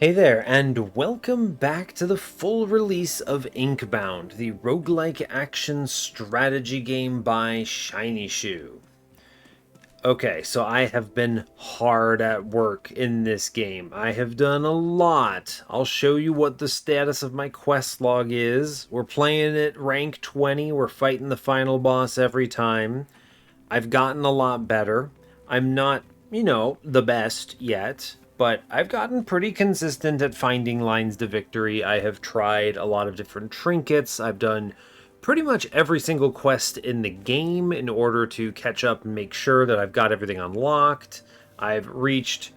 Hey there, and welcome back to the full release of Inkbound, the roguelike action strategy game by Shiny Shoe. Okay, so I have been hard at work in this game. I have done a lot. I'll show you what the status of my quest log is. We're playing at rank 20. We're fighting the final boss every time. I've gotten a lot better. I'm not, the best yet, but I've gotten pretty consistent at finding lines to victory. I have tried a lot of different trinkets. I've done pretty much every single quest in the game in order to catch up and make sure that I've got everything unlocked. I've reached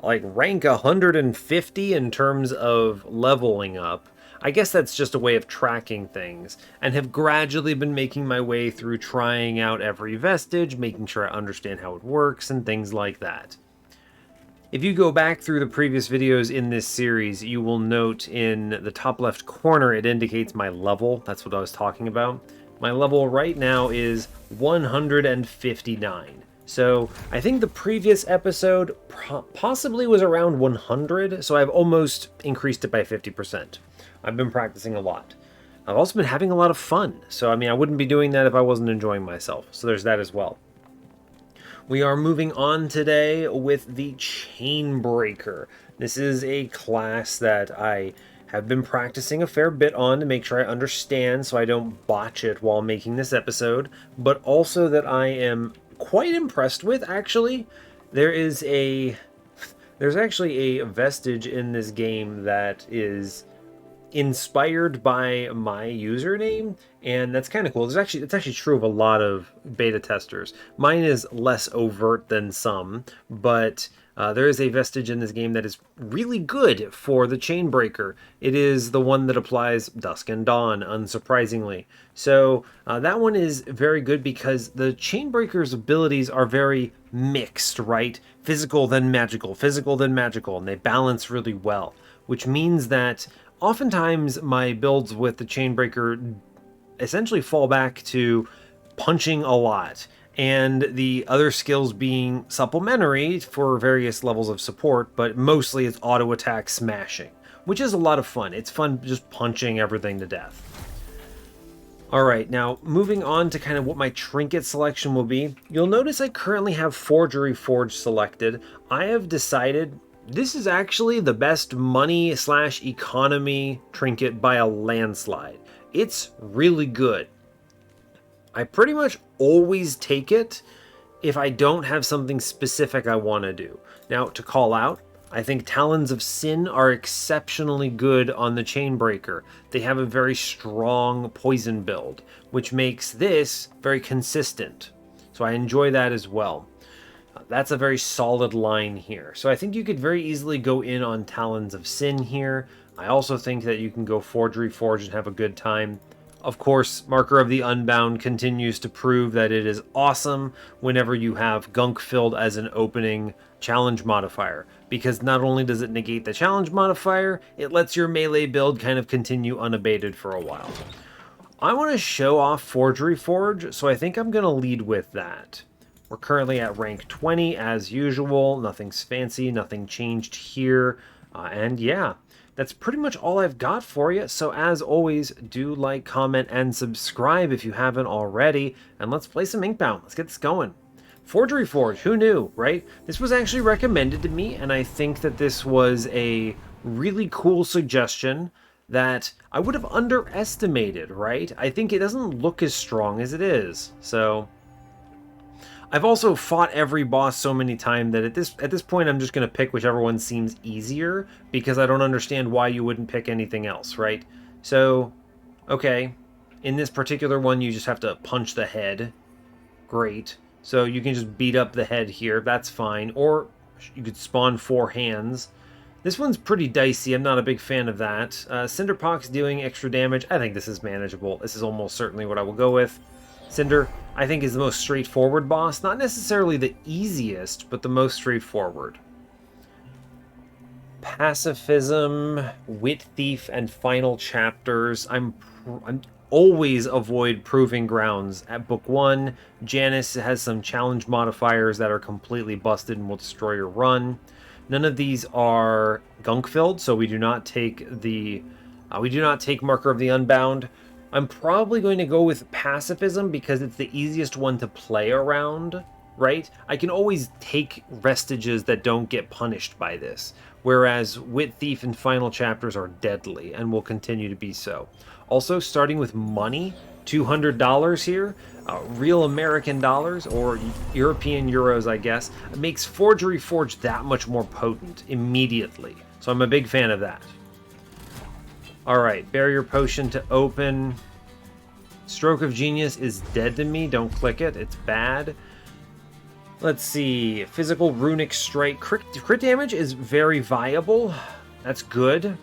like rank 150 in terms of leveling up. I guess that's just a way of tracking things, and have gradually been making my way through trying out every vestige, making sure I understand how it works, and things like that. If you go back through the previous videos in this series, you will note in the top left corner it indicates my level. That's what I was talking about. My level right now is 159. So I think the previous episode possibly was around 100, so I've almost increased it by 50%. I've been practicing a lot. I've also been having a lot of fun, so I wouldn't be doing that if I wasn't enjoying myself, so there's that as well. We are moving on today with the Chainbreaker. This is a class that I have been practicing a fair bit on to make sure I understand so I don't botch it while making this episode, but also that I am quite impressed with, actually. There's actually a vestige in this game that is inspired by my username, and that's kind of cool. It's actually true of a lot of beta testers. Mine is less overt than some, but there is a vestige in this game that is really good for the Chainbreaker. It is the one that applies Dusk and Dawn, unsurprisingly. So that one is very good because the Chainbreaker's abilities are very mixed, right? Physical then magical, and they balance really well, which means that oftentimes my builds with the Chainbreaker essentially fall back to punching a lot, and the other skills being supplementary for various levels of support, but mostly it's auto attack smashing, which is a lot of fun. It's fun just punching everything to death. Alright, now moving on to kind of what my trinket selection will be, you'll notice I currently have Forgery Forge selected. I have decided this is actually the best money/economy trinket by a landslide. It's really good. I pretty much always take it if I don't have something specific I want to do. Now, to call out, I think Talons of Sin are exceptionally good on the Chainbreaker. They have a very strong poison build, which makes this very consistent. So I enjoy that as well. That's a very solid line here. So I think you could very easily go in on Talons of Sin here. I also think that you can go Forgery Forge and have a good time. Of course, Marker of the Unbound continues to prove that it is awesome whenever you have Gunk filled as an opening challenge modifier, because not only does it negate the challenge modifier, it lets your melee build kind of continue unabated for a while. I want to show off Forgery Forge, so I think I'm going to lead with that. We're currently at rank 20 as usual. Nothing's fancy, nothing changed here. And yeah, that's pretty much all I've got for you. So as always, do like, comment, and subscribe if you haven't already. And let's play some Inkbound. Let's get this going. Forgery Forge, who knew, right? This was actually recommended to me, and I think that this was a really cool suggestion that I would have underestimated, right? I think it doesn't look as strong as it is. So I've also fought every boss so many times that at this point I'm just going to pick whichever one seems easier, because I don't understand why you wouldn't pick anything else, right? So, okay, in this particular one you just have to punch the head. Great. So you can just beat up the head here, that's fine. Or you could spawn 4 hands. This one's pretty dicey, I'm not a big fan of that. Cinderpox dealing extra damage, I think this is manageable. This is almost certainly what I will go with. Cinder, I think, is the most straightforward boss. Not necessarily the easiest, but the most straightforward. Pacifism, Wit Thief, and Final Chapters. I'm always avoid Proving Grounds. At Book 1, Janice has some challenge modifiers that are completely busted and will destroy your run. None of these are gunk filled, so we do not take the Marker of the Unbound. I'm probably going to go with Pacifism because it's the easiest one to play around, right? I can always take Vestiges that don't get punished by this, whereas Wit Thief and Final Chapters are deadly and will continue to be so. Also, starting with money, $200 here, real American dollars, or European euros, I guess, makes Forgery Forge that much more potent immediately. So I'm a big fan of that. Alright, Barrier Potion to open. Stroke of Genius is dead to me. Don't click it. It's bad. Let's see. Physical Runic Strike. Crit damage is very viable. That's good.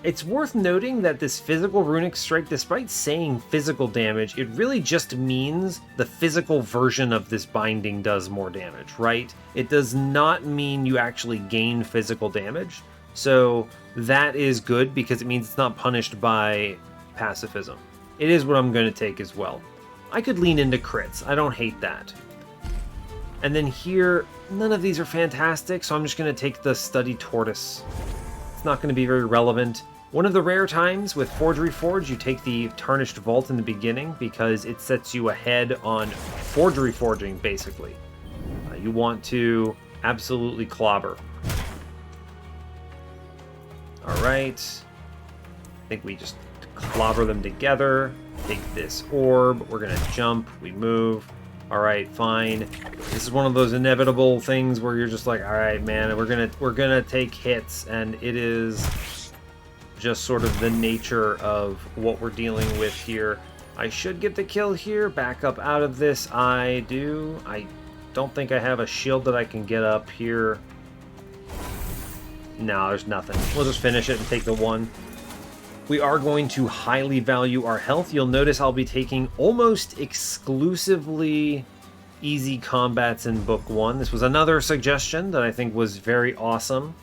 It's worth noting that this Physical Runic Strike, despite saying physical damage, it really just means the physical version of this binding does more damage, right? It does not mean you actually gain physical damage. So that is good because it means it's not punished by pacifism. It is what I'm going to take as well. I could lean into crits. I don't hate that. And then here, none of these are fantastic, so I'm just going to take the Study Tortoise. It's not going to be very relevant. One of the rare times with Forgery Forge, you take the Tarnished Vault in the beginning because it sets you ahead on Forgery Forging, basically. You want to absolutely clobber. Alright, I think we just clobber them together. Take this orb, we're gonna jump, we move. Alright, fine. This is one of those inevitable things where you're just like, alright man, we're gonna take hits, and it is just sort of the nature of what we're dealing with here. I should get the kill here, back up out of this. I do. I don't think I have a shield that I can get up here. No, there's nothing. We'll just finish it and take the one. We are going to highly value our health. You'll notice I'll be taking almost exclusively easy combats in Book 1. This was another suggestion that I think was very awesome.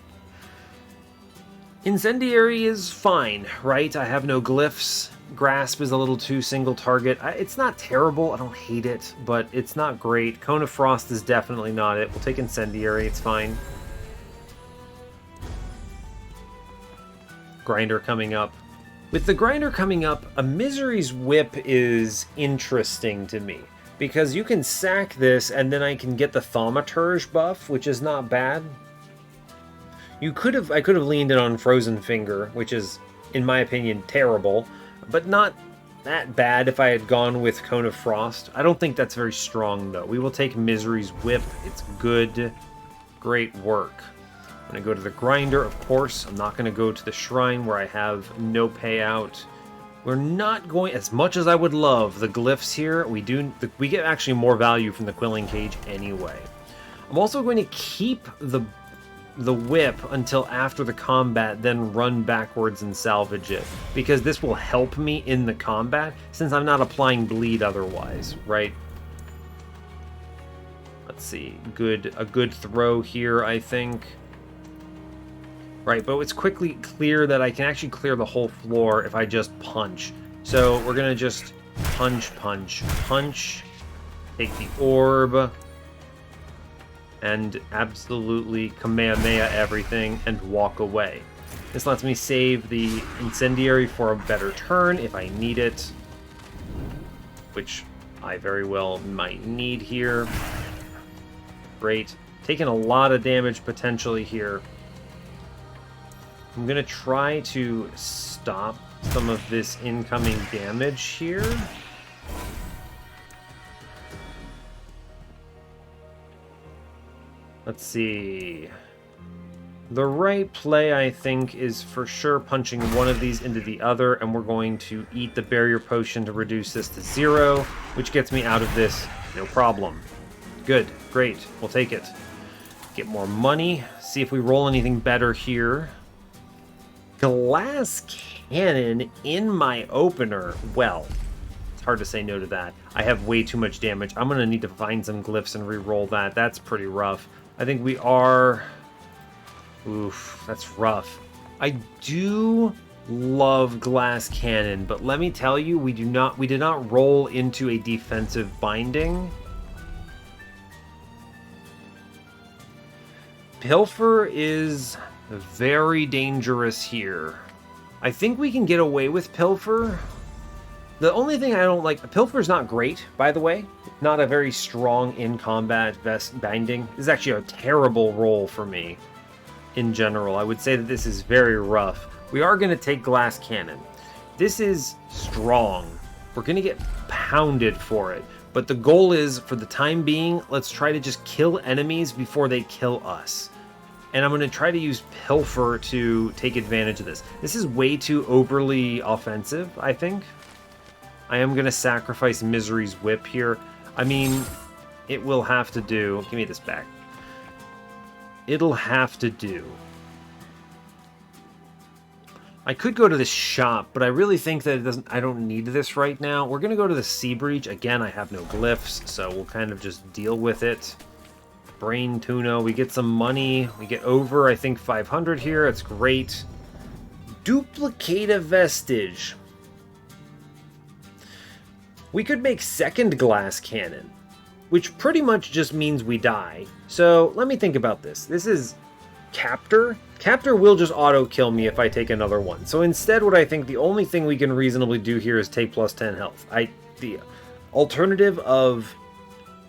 Incendiary is fine, right? I have no glyphs. Grasp is a little too single target. It's not terrible. I don't hate it, but it's not great. Cone of Frost is definitely not it. We'll take Incendiary. It's fine. Grinder coming up. With the Grinder coming up, a Misery's Whip is interesting to me, because you can sack this and then I can get the Thaumaturge buff, which is not bad. I could have leaned in on Frozen Finger, which is, in my opinion, terrible, but not that bad if I had gone with Cone of Frost. I don't think that's very strong, though. We will take Misery's Whip. It's good. Great work. I'm going to go to the Grinder, of course. I'm not going to go to the Shrine where I have no payout. We're not going, as much as I would love the glyphs here, we get actually more value from the Quilling Cage anyway. I'm also going to keep the whip until after the combat, then run backwards and salvage it, because this will help me in the combat since I'm not applying bleed otherwise, right? Let's see, a good throw here, I think. Right, but it's quickly clear that I can actually clear the whole floor if I just punch. So we're gonna just punch, punch, punch, take the orb, and absolutely Kamehameha everything and walk away. This lets me save the Incendiary for a better turn if I need it, which I very well might need here. Great. Taking a lot of damage potentially here. I'm going to try to stop some of this incoming damage here. Let's see. The right play, I think, is for sure punching one of these into the other, and we're going to eat the Barrier Potion to reduce this to 0, which gets me out of this, no problem. Good, great, we'll take it. Get more money, see if we roll anything better here. Glass Cannon in my opener. Well, it's hard to say no to that. I have way too much damage. I'm going to need to find some glyphs and re-roll that. That's pretty rough. I think we are... Oof, that's rough. I do love Glass Cannon, but let me tell you, we did not roll into a defensive binding. Pilfer is very dangerous here. I think we can get away with Pilfer. The only thing I don't like, Pilfer's not great, by the way. Not a very strong in-combat vest binding. This is actually a terrible roll for me in general. I would say that this is very rough. We are going to take Glass Cannon. This is strong. We're going to get pounded for it. But the goal is, for the time being, let's try to just kill enemies before they kill us. And I'm going to try to use Pilfer to take advantage of this. This is way too overly offensive, I think. I am going to sacrifice Misery's Whip here. I mean, it will have to do. Give me this back. It'll have to do. I could go to this shop, but I really think that it doesn't. I don't need this right now. We're going to go to the Sea Breach. Again, I have no glyphs, so we'll kind of just deal with it. Brain Tuna, we get some money. We get over, I think, 500 here. It's great. Duplicate a Vestige. We could make second Glass Cannon, which pretty much just means we die. So let me think about this. This is Captor. Captor will just auto-kill me if I take another one. So instead, what I think the only thing we can reasonably do here is take plus 10 health. The alternative of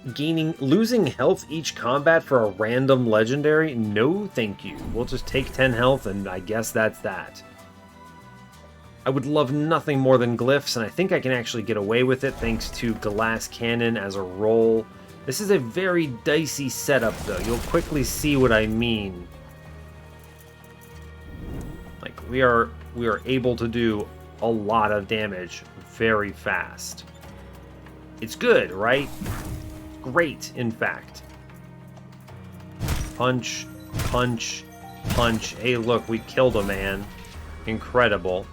losing health each combat for a random legendary, no thank you. We'll just take 10 health, and I guess that's that. I would love nothing more than glyphs, and I think I can actually get away with it thanks to Glass Cannon as a roll. This is a very dicey setup, though. You'll quickly see what I mean. Like, we are able to do a lot of damage very fast. It's good, right? Great, in fact. Punch, punch, punch. Hey, look, we killed a man. Incredible.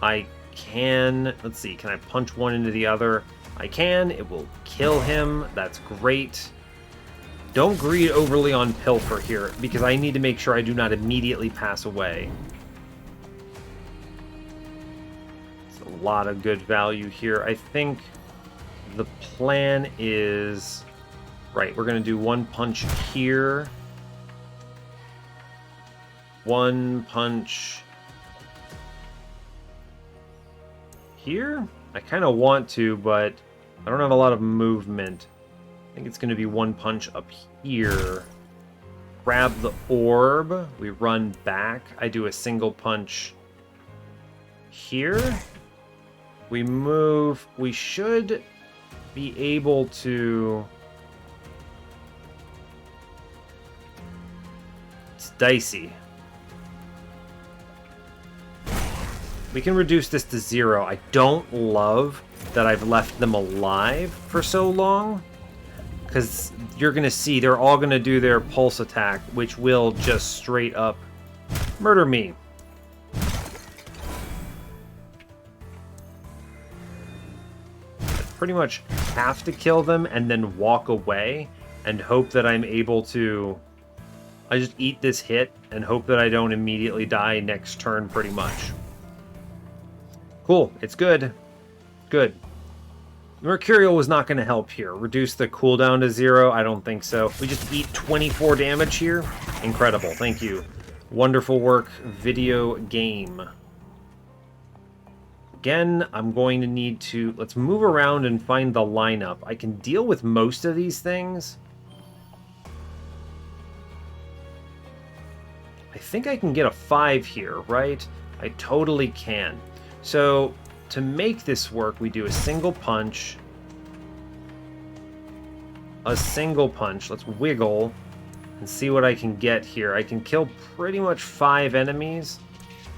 I can... Let's see, can I punch one into the other? I can. It will kill him. That's great. Don't greed overly on Pilfer here, because I need to make sure I do not immediately pass away. It's a lot of good value here. I think the plan is... Right, we're going to do one punch here. One punch here? I kind of want to, but I don't have a lot of movement. I think it's going to be one punch up here. Grab the orb. We run back. I do a single punch here. We move. We should be able to... It's dicey. We can reduce this to 0. I don't love that I've left them alive for so long, because you're going to see they're all going to do their pulse attack, which will just straight up murder me. I pretty much have to kill them and then walk away and hope that I'm able to... I just eat this hit and hope that I don't immediately die next turn, pretty much. Cool, it's good. Good. Mercurial was not going to help here. Reduce the cooldown to 0? I don't think so. We just eat 24 damage here? Incredible, thank you. Wonderful work, video game. Again, I'm going to need to... Let's move around and find the lineup. I can deal with most of these things. I think I can get a 5 here, right? I totally can. So, to make this work, we do a single punch. A single punch. Let's wiggle and see what I can get here. I can kill pretty much 5 enemies.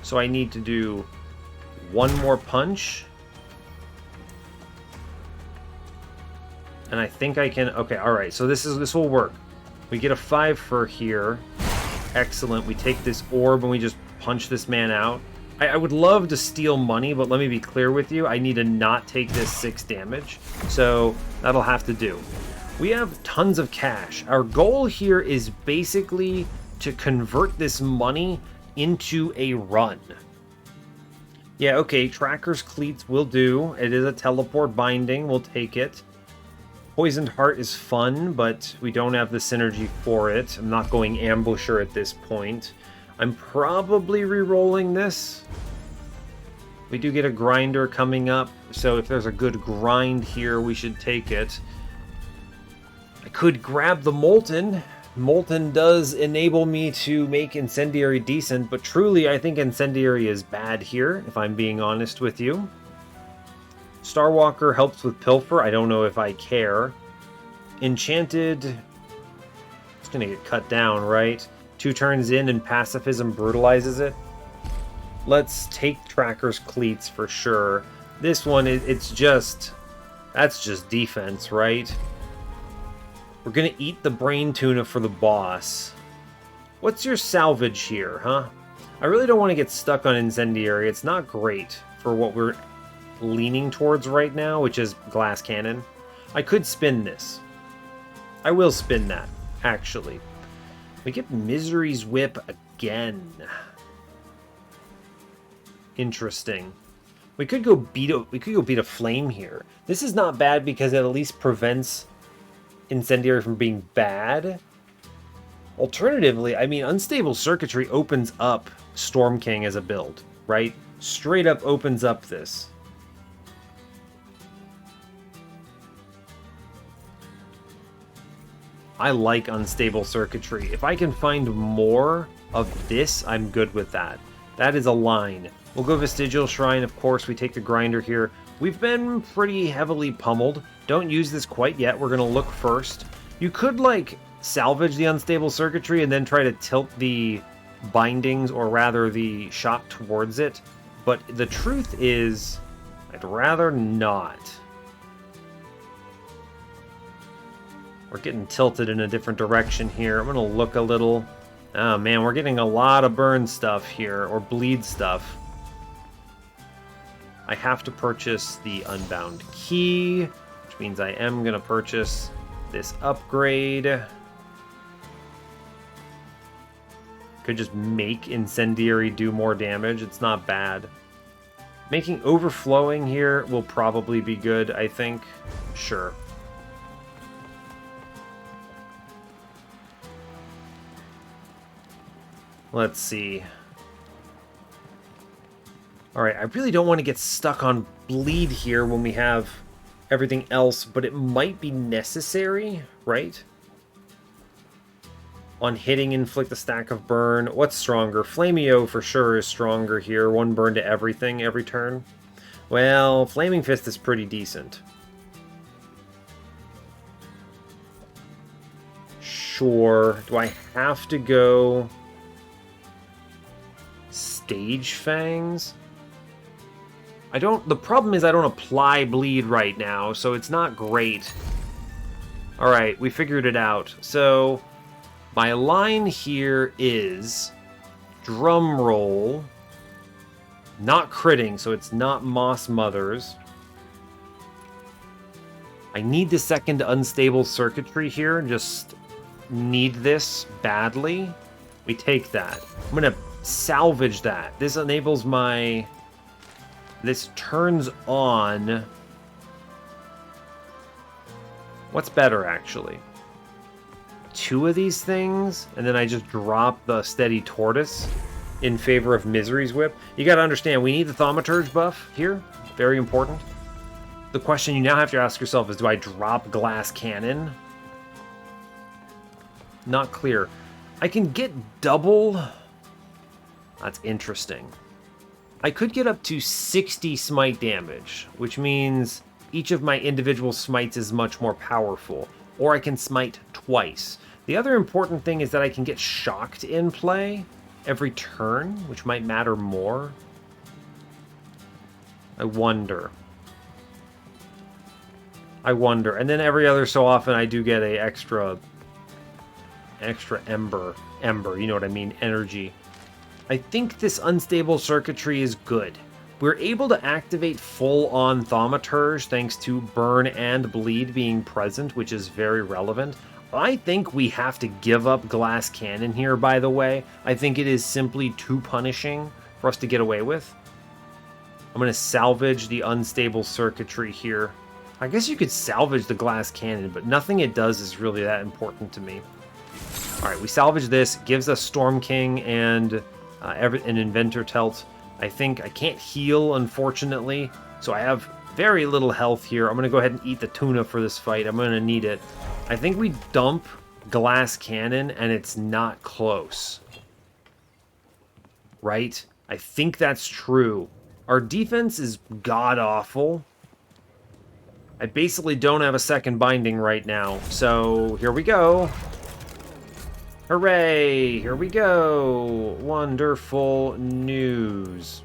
So I need to do one more punch. And I think I can... Okay, alright. So this will work. We get a 5 for here. Excellent. We take this orb and we just punch this man out. I would love to steal money, but let me be clear with you. I need to not take this 6 damage. So that'll have to do. We have tons of cash. Our goal here is basically to convert this money into a run. Yeah, okay, Tracker's Cleats will do. It is a teleport binding. We'll take it. Poisoned Heart is fun, but we don't have the synergy for it. I'm not going Ambusher at this point. I'm probably re-rolling this. We do get a grinder coming up, so if there's a good grind here, we should take it. I could grab the Molten. Molten does enable me to make Incendiary decent, but truly I think Incendiary is bad here, if I'm being honest with you. Starwalker helps with Pilfer. I don't know if I care. Enchanted... It's going to get cut down, right? 2 turns in and Pacifism brutalizes it. Let's take Tracker's Cleats for sure. This one, it's just... That's just defense, right? We're going to eat the Brain Tuna for the boss. What's your salvage here, huh? I really don't want to get stuck on Incendiary. It's not great for what we're leaning towards right now, which is Glass Cannon. I could spin this. I will spin that, actually. We get Misery's Whip again. Interesting. We could go beat a flame here. This is not bad because it at least prevents Incendiary from being bad. Alternatively, I mean, Unstable Circuitry opens up Storm King as a build, right? Straight up opens up this. I like Unstable Circuitry. If I can find more of this, I'm good with that. That is a line. We'll go Vestigial Shrine, of course. We take the Grinder here. We've been pretty heavily pummeled. Don't use this quite yet. We're going to look first. You could, like, salvage the Unstable Circuitry and then try to tilt the bindings, or rather the shot towards it. But the truth is, I'd rather not. We're getting tilted in a different direction here. I'm going to look a little. Oh, man, we're getting a lot of burn stuff here, or bleed stuff. I have to purchase the Unbound key, which means I am going to purchase this upgrade. Could just make Incendiary do more damage. It's not bad. Making Overflowing here will probably be good, I think. Sure. Let's see. Alright, I really don't want to get stuck on bleed here when we have everything else, but it might be necessary, right? On hitting, inflict a stack of burn. What's stronger? Flameo for sure is stronger here. 1 burn to everything every turn. Well, Flaming Fist is pretty decent. Sure. Do I have to go Stage Fangs? I don't... The problem is I don't apply bleed right now, so it's not great. Alright, we figured it out. So, my line here is drum roll, not critting, so it's not Moss Mothers. I need the second Unstable Circuitry here, just need this badly. We take that. I'm going to salvage that. This enables my... This turns on... What's better, actually? 2 of these things, and then I just drop the Steady Tortoise in favor of Misery's Whip. You gotta understand, we need the Thaumaturge buff here. Very important. The question you now have to ask yourself is, do I drop Glass Cannon? Not clear. I can get double... That's interesting. I could get up to 60 smite damage, which means each of my individual smites is much more powerful. Or I can smite twice. The other important thing is that I can get shocked in play every turn, which might matter more. I wonder. And then every other so often I do get a extra ember, you know what I mean, energy. I think this Unstable Circuitry is good. We're able to activate full-on Thaumaturge thanks to Burn and Bleed being present, which is very relevant. I think we have to give up Glass Cannon here, by the way. I think it is simply too punishing for us to get away with. I'm going to salvage the Unstable Circuitry here. I guess you could salvage the glass cannon, but nothing it does is really that important to me. Alright, we salvage this. Gives us Storm King and an Inventor Telt. I think I can't heal, unfortunately, so I have very little health here. I'm going to go ahead and eat the tuna for this fight. I'm going to need it. I think we dump glass cannon, and it's not close. Right? I think that's true. Our defense is god-awful. I basically don't have a second binding right now, so here we go. Hooray! Here we go! Wonderful news.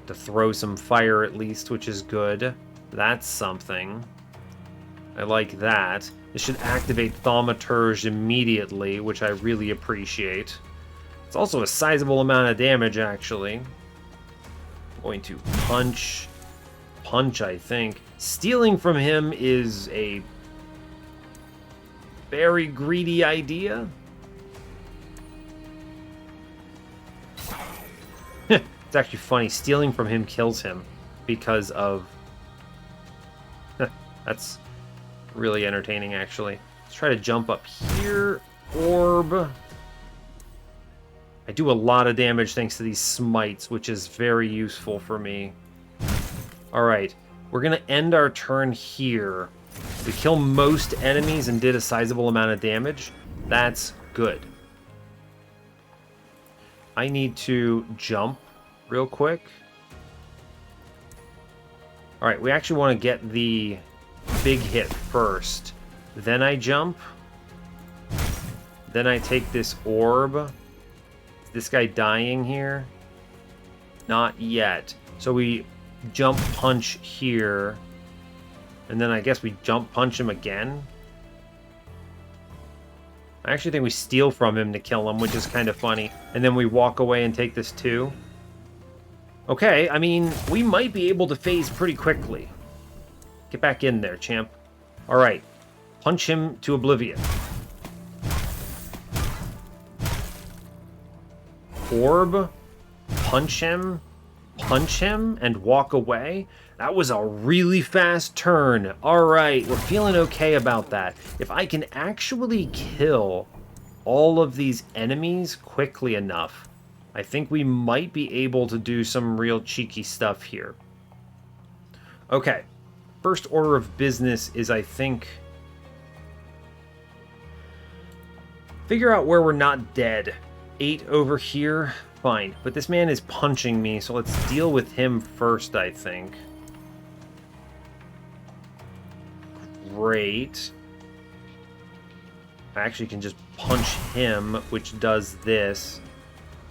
To throw some fire at least, which is good. That's something. I like that. It should activate Thaumaturge immediately, which I really appreciate. It's also a sizable amount of damage, actually. I'm going to punch, I think. Stealing from him is a very greedy idea. It's actually funny. Stealing from him kills him because of... That's really entertaining, actually. Let's try to jump up here. Orb. I do a lot of damage thanks to these smites, which is very useful for me. Alright, we're going to end our turn here. We kill most enemies and did a sizable amount of damage. That's good. I need to jump real quick. Alright, we actually want to get the big hit first. Then I jump. Then I take this orb. Is this guy dying here? Not yet. So we jump punch here. And then I guess we jump punch him again. I actually think we steal from him to kill him, which is kind of funny. And then we walk away and take this too. Okay, I mean, we might be able to phase pretty quickly. Get back in there, champ. Alright. Punch him to oblivion. Orb. Punch him, and walk away. That was a really fast turn. Alright, we're feeling okay about that. If I can actually kill all of these enemies quickly enough, I think we might be able to do some real cheeky stuff here. Okay, first order of business is, I think, figure out where we're not dead. 8 over here, fine. But this man is punching me, so let's deal with him first, I think. Great. I actually can just punch him, which does this.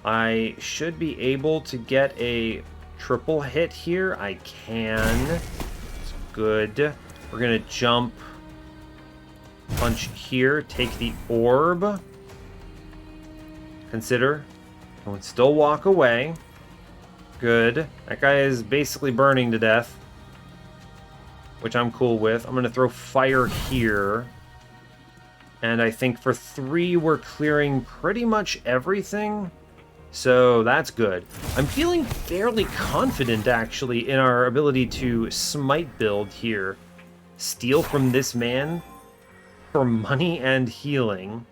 I should be able to get a triple hit here. I can. It's good. We're going to jump, punch here, take the orb. Consider. I would still walk away. Good. That guy is basically burning to death, which I'm cool with. I'm going to throw fire here. And I think for 3, we're clearing pretty much everything. So that's good. I'm feeling fairly confident, actually, in our ability to smite build here. Steal from this man for money and healing.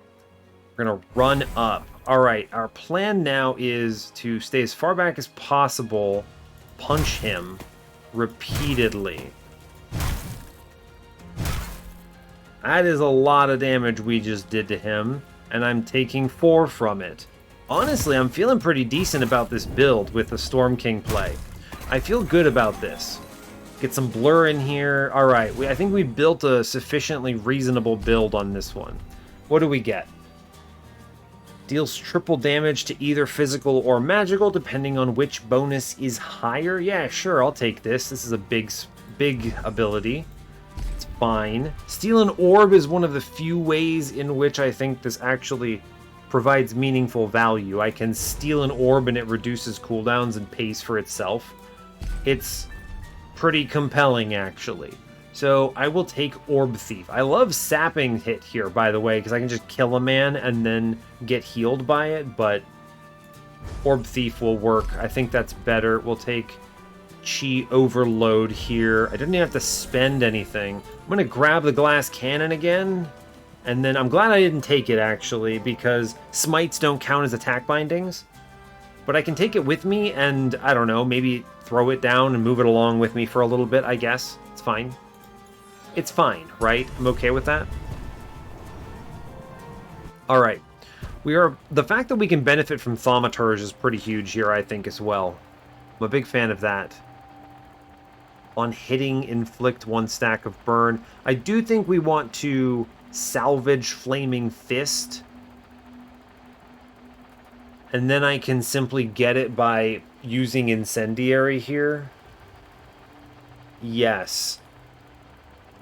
We're going to run up. Alright, our plan now is to stay as far back as possible, punch him repeatedly. That is a lot of damage we just did to him, and I'm taking 4 from it. Honestly, I'm feeling pretty decent about this build with the Storm King play. I feel good about this. Get some blur in here. Alright, I think we built a sufficiently reasonable build on this one. What do we get? Deals triple damage to either physical or magical, depending on which bonus is higher. Yeah, sure, I'll take this. This is a big ability. It's fine. Steal an orb is one of the few ways in which I think this actually provides meaningful value. I can steal an orb and it reduces cooldowns and pays for itself. It's pretty compelling, actually. So I will take Orb Thief. I love sapping hit here, by the way, because I can just kill a man and then get healed by it, but Orb Thief will work. I think that's better. We'll take chi overload here. I didn't even have to spend anything. I'm going to grab the glass cannon again. And then I'm glad I didn't take it, actually, because smites don't count as attack bindings. But I can take it with me and, I don't know, maybe throw it down and move it along with me for a little bit, I guess. It's fine. It's fine, right? I'm okay with that. Alright. The fact that we can benefit from Thaumaturge is pretty huge here, I think, as well. I'm a big fan of that. On hitting, inflict 1 stack of burn. I do think we want to salvage Flaming Fist. And then I can simply get it by using Incendiary here. Yes.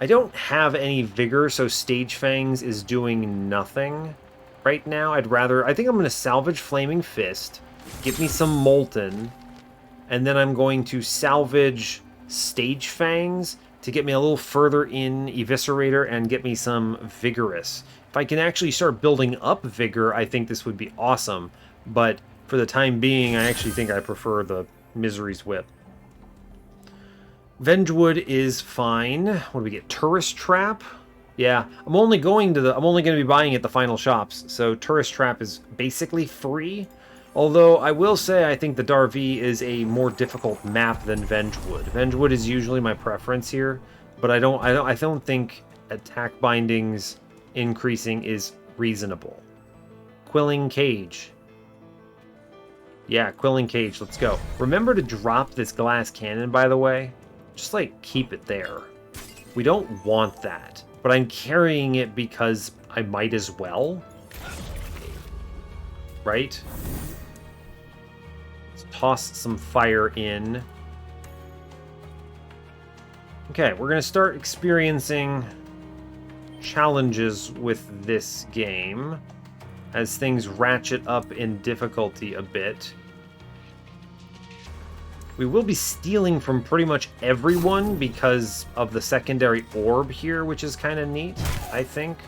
I don't have any Vigor, so Stage Fangs is doing nothing right now. I think I'm going to salvage Flaming Fist, get me some Molten, and then I'm going to salvage Stage Fangs to get me a little further in Eviscerator and get me some Vigorous. If I can actually start building up Vigor, I think this would be awesome. But for the time being, I actually think I prefer the Misery's Whip. Vengewood is fine. What do we get? Tourist Trap? Yeah, I'm only going to be buying at the final shops, so Tourist Trap is basically free. Although I will say I think the Darvi is a more difficult map than Vengewood. Vengewood is usually my preference here, but I don't think attack bindings increasing is reasonable. Quilling Cage. Yeah, Quilling Cage, let's go. Remember to drop this glass cannon, by the way. Just, like, keep it there. We don't want that. But I'm carrying it because I might as well. Right? Let's toss some fire in. Okay, we're going to start experiencing challenges with this game as things ratchet up in difficulty a bit. We will be stealing from pretty much everyone because of the secondary orb here, which is kind of neat, I think.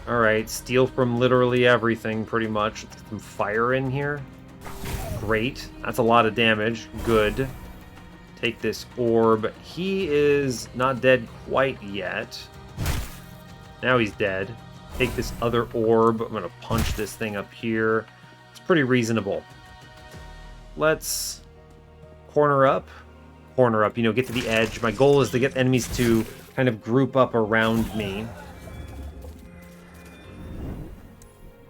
Alright, steal from literally everything, pretty much. Let's get some fire in here. Great. That's a lot of damage. Good. Take this orb. He is not dead quite yet. Now he's dead. Take this other orb. I'm going to punch this thing up here. It's pretty reasonable. Let's corner up, you know, get to the edge. My goal is to get enemies to kind of group up around me.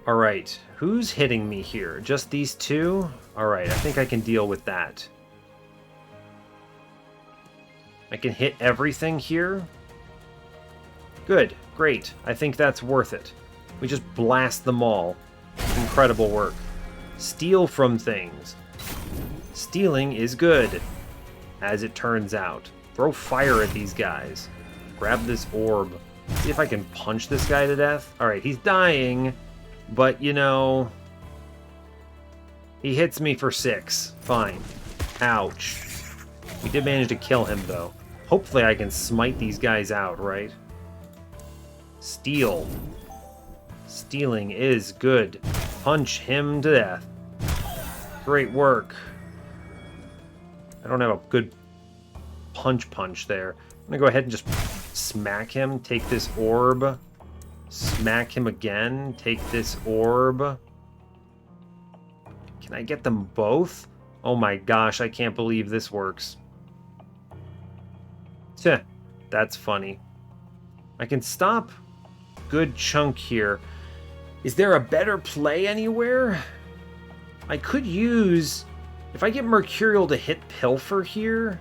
All right, who's hitting me here? Just these two? All right, I think I can deal with that. I can hit everything here. Good, great. I think that's worth it. We just blast them all. Incredible work. Steal from things. Stealing is good, as it turns out. Throw fire at these guys. Grab this orb. See if I can punch this guy to death. Alright, he's dying, but, you know, he hits me for 6. Fine. Ouch. We did manage to kill him, though. Hopefully I can smite these guys out, right? Steal. Stealing is good. Punch him to death. Great work. I don't have a good punch there. I'm gonna go ahead and just smack him. Take this orb. Smack him again. Take this orb. Can I get them both? Oh my gosh, I can't believe this works. Tch, that's funny. I can stop good chunk here. Is there a better play anywhere? I could use... If I get Mercurial to hit Pilfer here...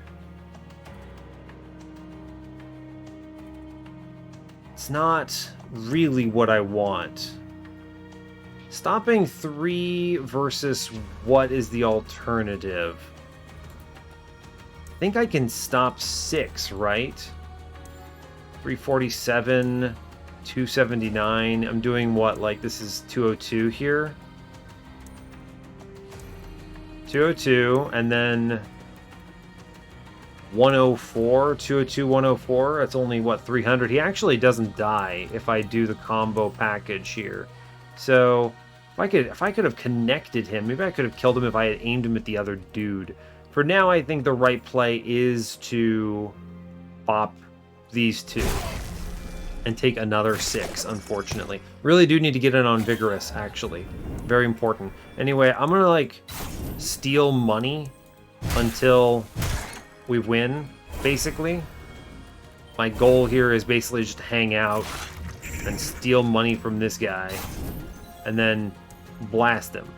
It's not really what I want. Stopping 3 versus what is the alternative? I think I can stop 6, right? 347, 279. I'm doing what? Like, this is 202 here? 202, and then 104, 202, 104. That's only, what, 300? He actually doesn't die if I do the combo package here. So, If I could have connected him, maybe I could have killed him if I had aimed him at the other dude. For now, I think the right play is to pop these two and take another 6, unfortunately. Really do need to get in on Vigorous, actually. Very important. Anyway, I'm gonna, like, steal money until we win, basically. My goal here is basically just to hang out and steal money from this guy and then blast him.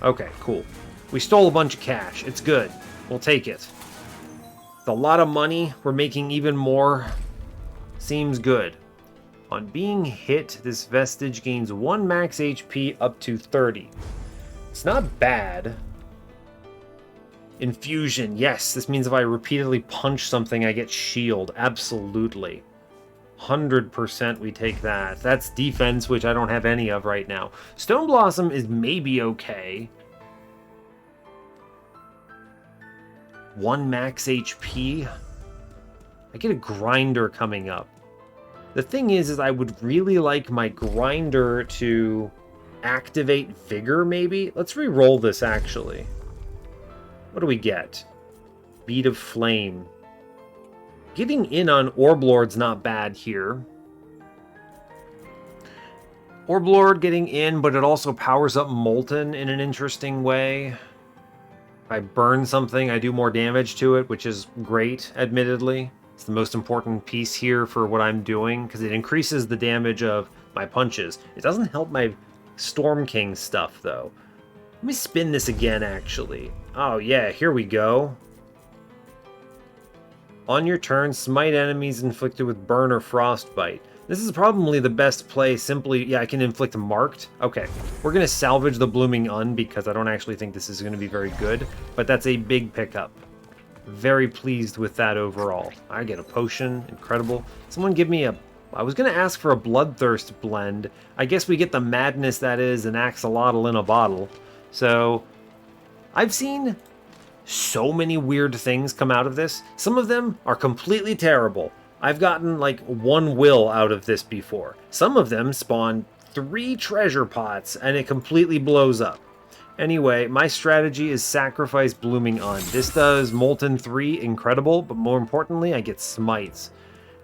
Okay, cool. We stole a bunch of cash. It's good. We'll take it. It's a lot of money. We're making even more. Seems good. On being hit, this vestige gains 1 max HP up to 30. It's not bad. Infusion. Yes, this means if I repeatedly punch something, I get shield. Absolutely. 100% we take that. That's defense, which I don't have any of right now. Stone Blossom is maybe okay. 1 max HP. I get a grinder coming up. The thing is I would really like my grinder to activate Vigor, maybe? Let's re-roll this, actually. What do we get? Bead of Flame. Getting in on Orblord's not bad here. Orblord getting in, but it also powers up Molten in an interesting way. If I burn something, I do more damage to it, which is great, admittedly. It's the most important piece here for what I'm doing, because it increases the damage of my punches. It doesn't help my Storm King stuff, though. Let me spin this again, actually. Oh, yeah, here we go. On your turn, smite enemies inflicted with burn or frostbite. This is probably the best play, simply... Yeah, I can inflict marked. Okay, we're going to salvage the Blooming Un, because I don't actually think this is going to be very good, but that's a big pickup. Very pleased with that overall. I get a potion. Incredible. Someone give me a... I was going to ask for a Bloodthirst blend. I guess we get the madness that is an axolotl in a bottle. So, I've seen so many weird things come out of this. Some of them are completely terrible. I've gotten like 1 will out of this before. Some of them spawn 3 treasure pots and it completely blows up. Anyway, my strategy is sacrifice Blooming Un. This does Molten 3, incredible, but more importantly, I get Smites.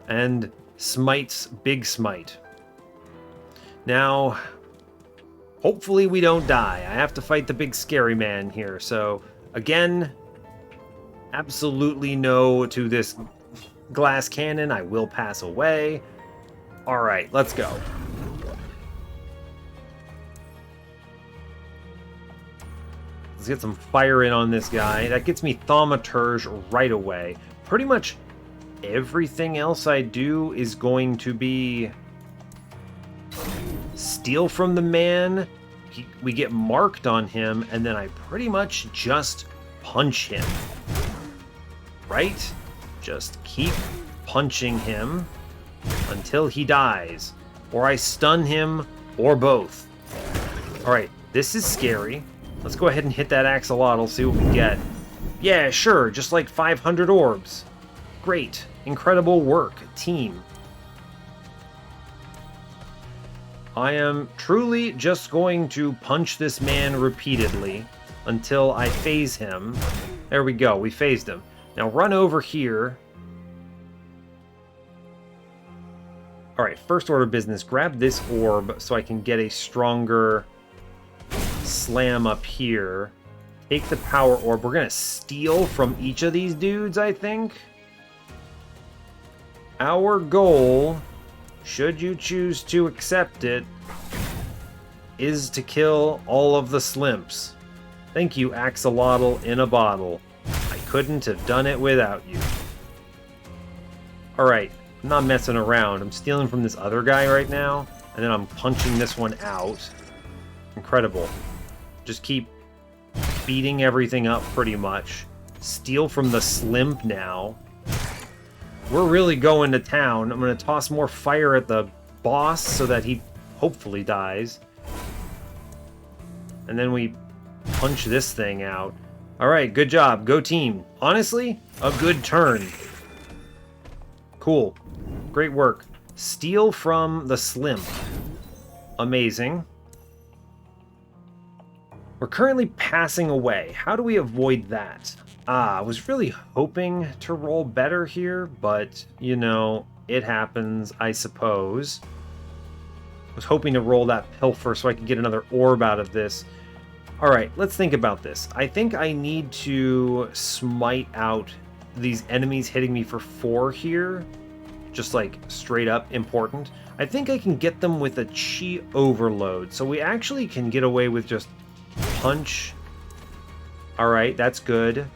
And Smites, big Smite. Now, hopefully we don't die. I have to fight the big scary man here, so again, absolutely no to this glass cannon. I will pass away. Alright, let's go. Let's get some fire in on this guy. That gets me Thaumaturge right away. Pretty much everything else I do is going to be steal from the man. We get marked on him, and then I pretty much just punch him. Right? Just keep punching him until he dies. Or I stun him, or both. Alright, this is scary. Let's go ahead and hit that axolotl, see what we get. Yeah, sure, just like 500 orbs. Great. Incredible work, team. I am truly just going to punch this man repeatedly until I phase him. There we go, we phased him. Now run over here. Alright, first order of business. Grab this orb so I can get a stronger slam up here. Take the power orb. We're going to steal from each of these dudes, I think. Our goal, should you choose to accept it, is to kill all of the Slimps. Thank you, Axolotl in a bottle. I couldn't have done it without you. Alright, I'm not messing around. I'm stealing from this other guy right now, and then I'm punching this one out. Incredible. Just keep beating everything up pretty much. Steal from the Slimp now. We're really going to town. I'm going to toss more fire at the boss so that he hopefully dies. And then we punch this thing out. Alright, good job. Go team. Honestly, a good turn. Cool. Great work. Steal from the Slimp. Amazing. We're currently passing away. How do we avoid that? I was really hoping to roll better here, but, you know, it happens, I suppose. I was hoping to roll that pilfer so I could get another orb out of this. Alright, let's think about this. I think I need to smite out these enemies hitting me for 4 here. Just like straight up important. I think I can get them with a chi overload. So we actually can get away with just punch. Alright, that's good.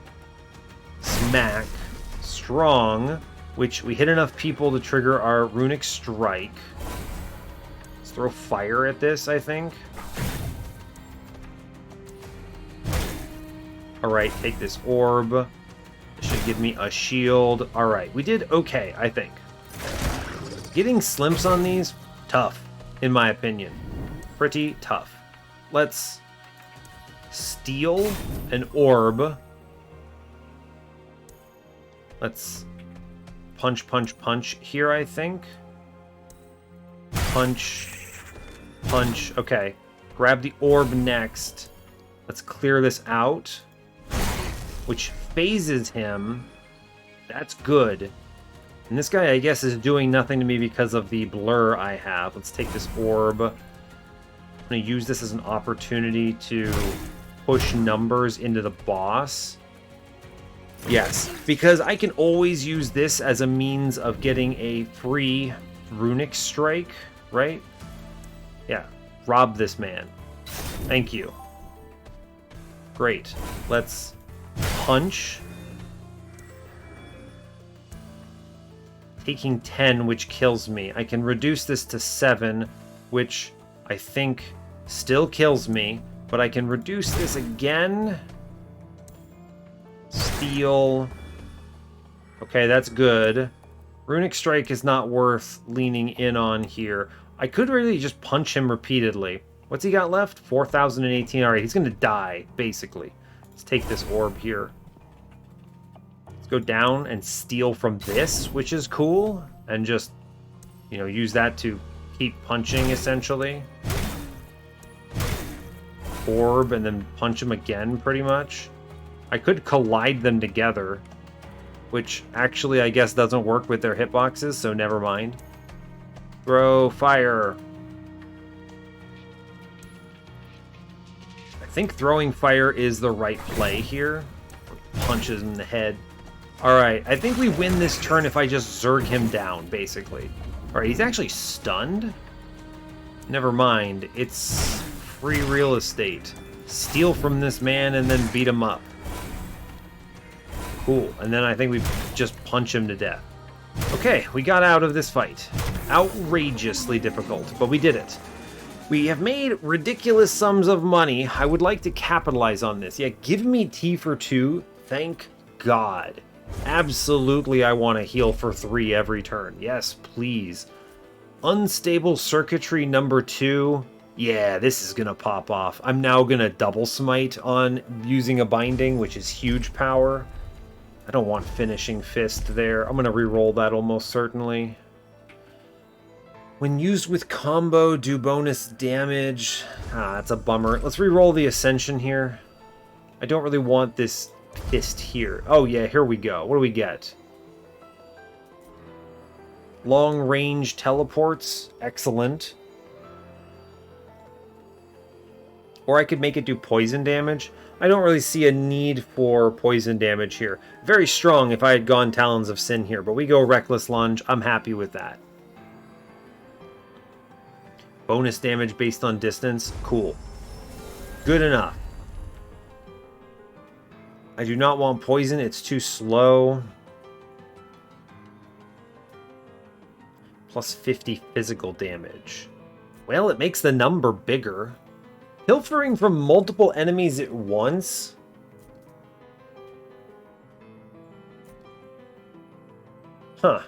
Smack. Strong. Which we hit enough people to trigger our runic strike. Let's throw fire at this, I think. Alright, take this orb. It should give me a shield. Alright, we did okay, I think. Getting slimps on these, tough, in my opinion. Pretty tough. Let's steal an orb. Let's punch, punch, punch here, I think. Punch, punch. Okay, grab the orb next. Let's clear this out, which phases him. That's good. And this guy, I guess, is doing nothing to me because of the blur I have. Let's take this orb. I'm going to use this as an opportunity to push numbers into the boss. Yes, because I can always use this as a means of getting a free runic strike, right? Yeah, rob this man. Thank you. Great. Let's punch. Taking 10, which kills me. I can reduce this to 7, which I think still kills me, but I can reduce this again. Steal. Okay, that's good. Runic Strike is not worth leaning in on here. I could really just punch him repeatedly. What's he got left? 4,018. Alright, he's going to die, basically. Let's take this orb here. Let's go down and steal from this, which is cool. And just, you know, use that to keep punching, essentially. Orb, and then punch him again, pretty much. I could collide them together, which actually, I guess, doesn't work with their hitboxes, so never mind. Throw fire. I think throwing fire is the right play here. Punches in the head. Alright, I think we win this turn if I just zerg him down, basically. Alright, he's actually stunned? Never mind, it's free real estate. Steal from this man and then beat him up. Cool, and then I think we just punch him to death. Okay, we got out of this fight. Outrageously difficult, but we did it. We have made ridiculous sums of money. I would like to capitalize on this. Yeah, give me T for 2, thank God. Absolutely, I want to heal for 3 every turn. Yes, please. Unstable circuitry number 2. Yeah, this is going to pop off. I'm now going to double smite on using a binding, which is huge power. I don't want finishing fist there. I'm going to re-roll that almost certainly. When used with combo, do bonus damage. That's a bummer. Let's re-roll the ascension here. I don't really want this fist here. Oh yeah, here we go. What do we get? Long range teleports. Excellent. Or I could make it do poison damage. I don't really see a need for poison damage here. Very strong if I had gone Talons of Sin here, but we go Reckless Lunge. I'm happy with that. Bonus damage based on distance. Cool. Good enough. I do not want poison. It's too slow. Plus 50 physical damage. Well, it makes the number bigger. Pilfering from multiple enemies at once? Huh.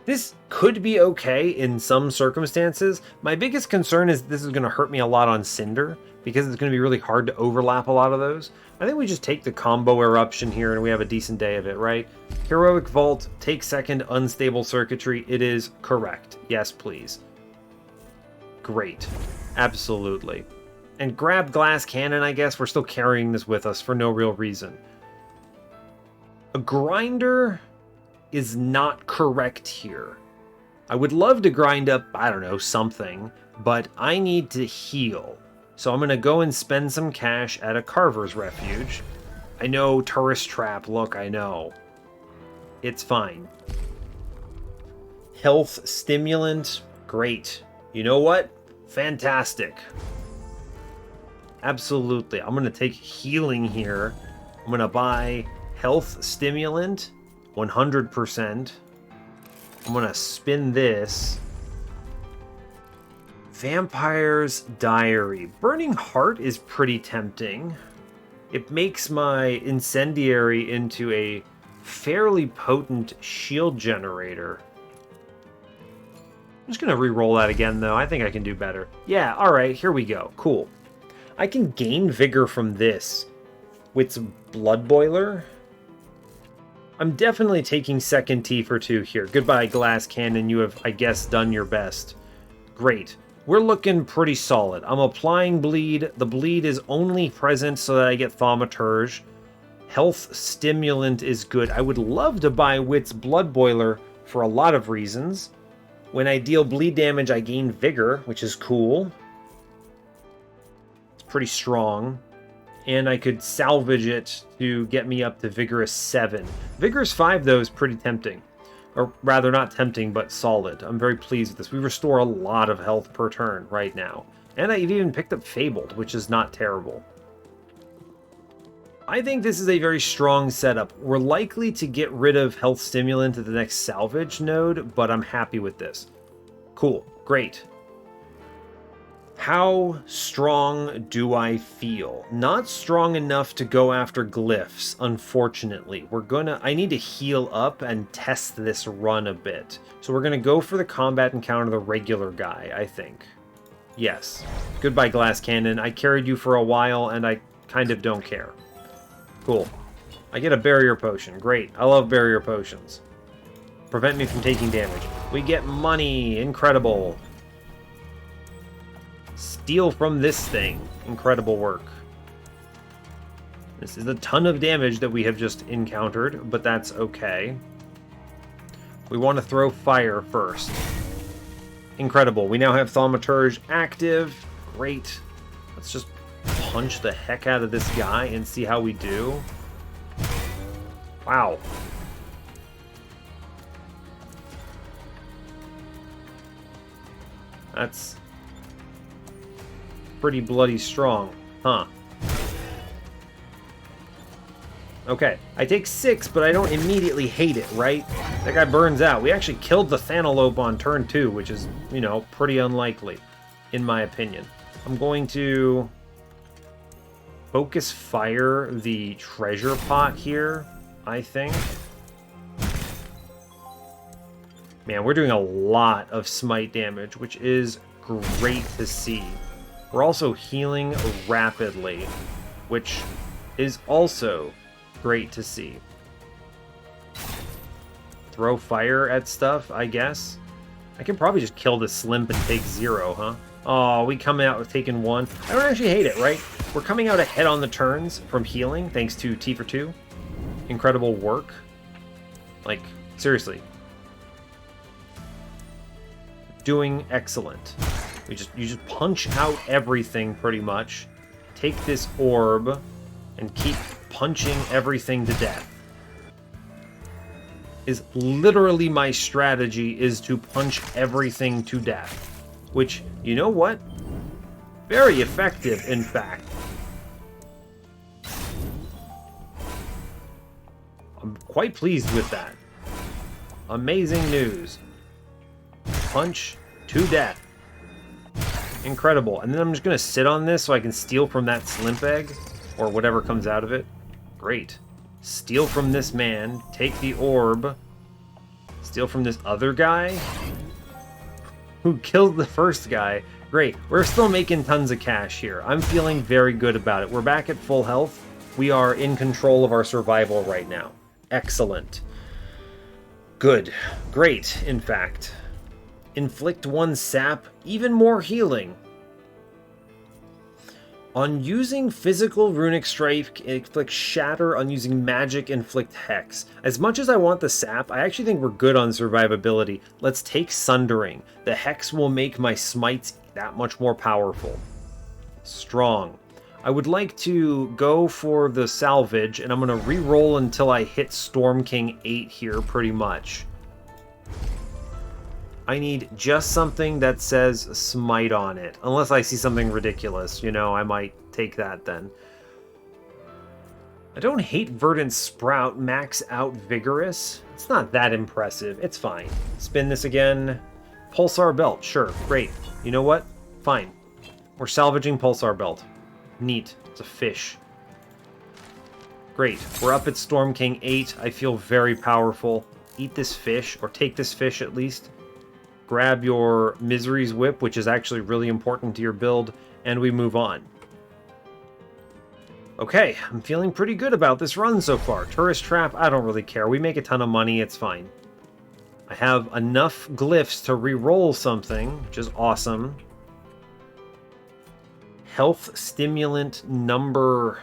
This could be okay in some circumstances. My biggest concern is this is going to hurt me a lot on Cinder, because it's going to be really hard to overlap a lot of those. I think we just take the combo eruption here and we have a decent day of it, right? Heroic Vault, take second, unstable circuitry. It is correct. Yes, please. Great. Absolutely. And grab glass cannon, I guess. We're still carrying this with us for no real reason. A grinder is not correct here. I would love to grind up, I don't know, something, but I need to heal. So I'm going to go and spend some cash at a Carver's Refuge. I know, tourist trap, look, I know. It's fine. Health stimulant, great. You know what? Fantastic. Absolutely. I'm going to take healing here. I'm going to buy health stimulant, 100%. I'm going to spin this. Vampire's Diary. Burning Heart is pretty tempting. It makes my incendiary into a fairly potent shield generator. I'm just going to re-roll that again, though. I think I can do better. Yeah, alright, here we go. Cool. I can gain vigor from this with Blood Boiler. I'm definitely taking second T for 2 here. Goodbye, Glass Cannon. You have, I guess, done your best. Great. We're looking pretty solid. I'm applying bleed. The bleed is only present so that I get Thaumaturge. Health Stimulant is good. I would love to buy Wit's Blood Boiler for a lot of reasons. When I deal bleed damage, I gain Vigor, which is cool. It's pretty strong. And I could salvage it to get me up to Vigorous 7. Vigorous 5, though, is pretty tempting. Or rather, not tempting, but solid. I'm very pleased with this. We restore a lot of health per turn right now. And I've even picked up Fabled, which is not terrible. I think this is a very strong setup. We're likely to get rid of Health Stimulant at the next salvage node, but I'm happy with this. Cool. Great. How strong do I feel? Not strong enough to go after glyphs, unfortunately. I need to heal up and test this run a bit. So we're gonna go for the combat encounter, the regular guy, I think. Yes. Goodbye, Glass Cannon. I carried you for a while, and I kind of don't care. Cool. I get a barrier potion. Great. I love barrier potions. Prevent me from taking damage. We get money. Incredible. Steal from this thing. Incredible work. This is a ton of damage that we have just encountered, but that's okay. We want to throw fire first. Incredible. We now have Thaumaturge active. Great. Let's just punch the heck out of this guy and see how we do. Wow. That's pretty bloody strong, huh? Okay, I take 6, but I don't immediately hate it, right? That guy burns out. We actually killed the Thanalope on turn 2, which is, you know, pretty unlikely, in my opinion. I'm going to focus fire the treasure pot here, I think. Man, we're doing a lot of smite damage, which is great to see. We're also healing rapidly, which is also great to see. Throw fire at stuff, I guess. I can probably just kill this Slimp and take 0, huh? Oh, we come out with taking 1. I don't actually hate it, right? We're coming out ahead on the turns from healing, thanks to T for 2. Incredible work. Like, seriously. Doing excellent. You just punch out everything pretty much. Take this orb and keep punching everything to death. Is literally my strategy, is to punch everything to death. Which, you know what? Very effective, in fact. I'm quite pleased with that. Amazing news. Punch to death. Incredible. And then I'm just going to sit on this so I can steal from that Slimp Egg, or whatever comes out of it. Great. Steal from this man, take the orb, steal from this other guy who killed the first guy. Great. We're still making tons of cash here. I'm feeling very good about it. We're back at full health. We are in control of our survival right now. Excellent. Good. Great, in fact. Inflict 1 sap, even more healing. On using physical runic strike, inflict shatter. On using magic, inflict hex. As much as I want the sap, I actually think we're good on survivability. Let's take sundering. The hex will make my smites that much more powerful. Strong. I would like to go for the salvage, and I'm going to re-roll until I hit Storm King 8 here, pretty much. I need just something that says Smite on it. Unless I see something ridiculous, you know, I might take that then. I don't hate Verdant Sprout, max out Vigorous. It's not that impressive. It's fine. Spin this again. Pulsar Belt, sure, great. You know what? Fine. We're salvaging Pulsar Belt. Neat. It's a fish. Great. We're up at Storm King 8. I feel very powerful. Eat this fish, or take this fish at least. Grab your Misery's Whip, which is actually really important to your build, and we move on. Okay, I'm feeling pretty good about this run so far. Tourist Trap, I don't really care. We make a ton of money, it's fine. I have enough glyphs to re-roll something, which is awesome. Health Stimulant number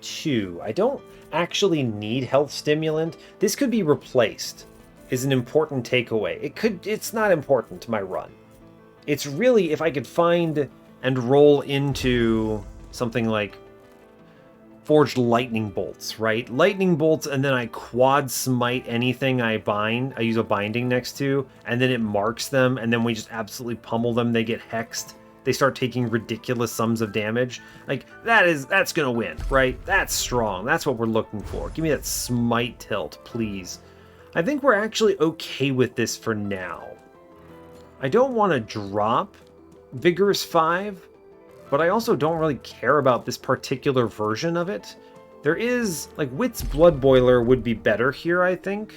2. I don't actually need Health Stimulant. This could be replaced, is an important takeaway. It's not important to my run. It's really if I could find and roll into something like Forged Lightning Bolts, right? Lightning Bolts, and then I quad smite anything I bind. I use a binding next to, and then it marks them, and then we just absolutely pummel them. They get hexed. They start taking ridiculous sums of damage. Like, that's gonna win, right? That's strong. That's what we're looking for. Give me that smite tilt, please. I think we're actually okay with this for now. I don't want to drop Vigorous 5, but I also don't really care about this particular version of it. There is, like, Wit's Blood Boiler would be better here, I think.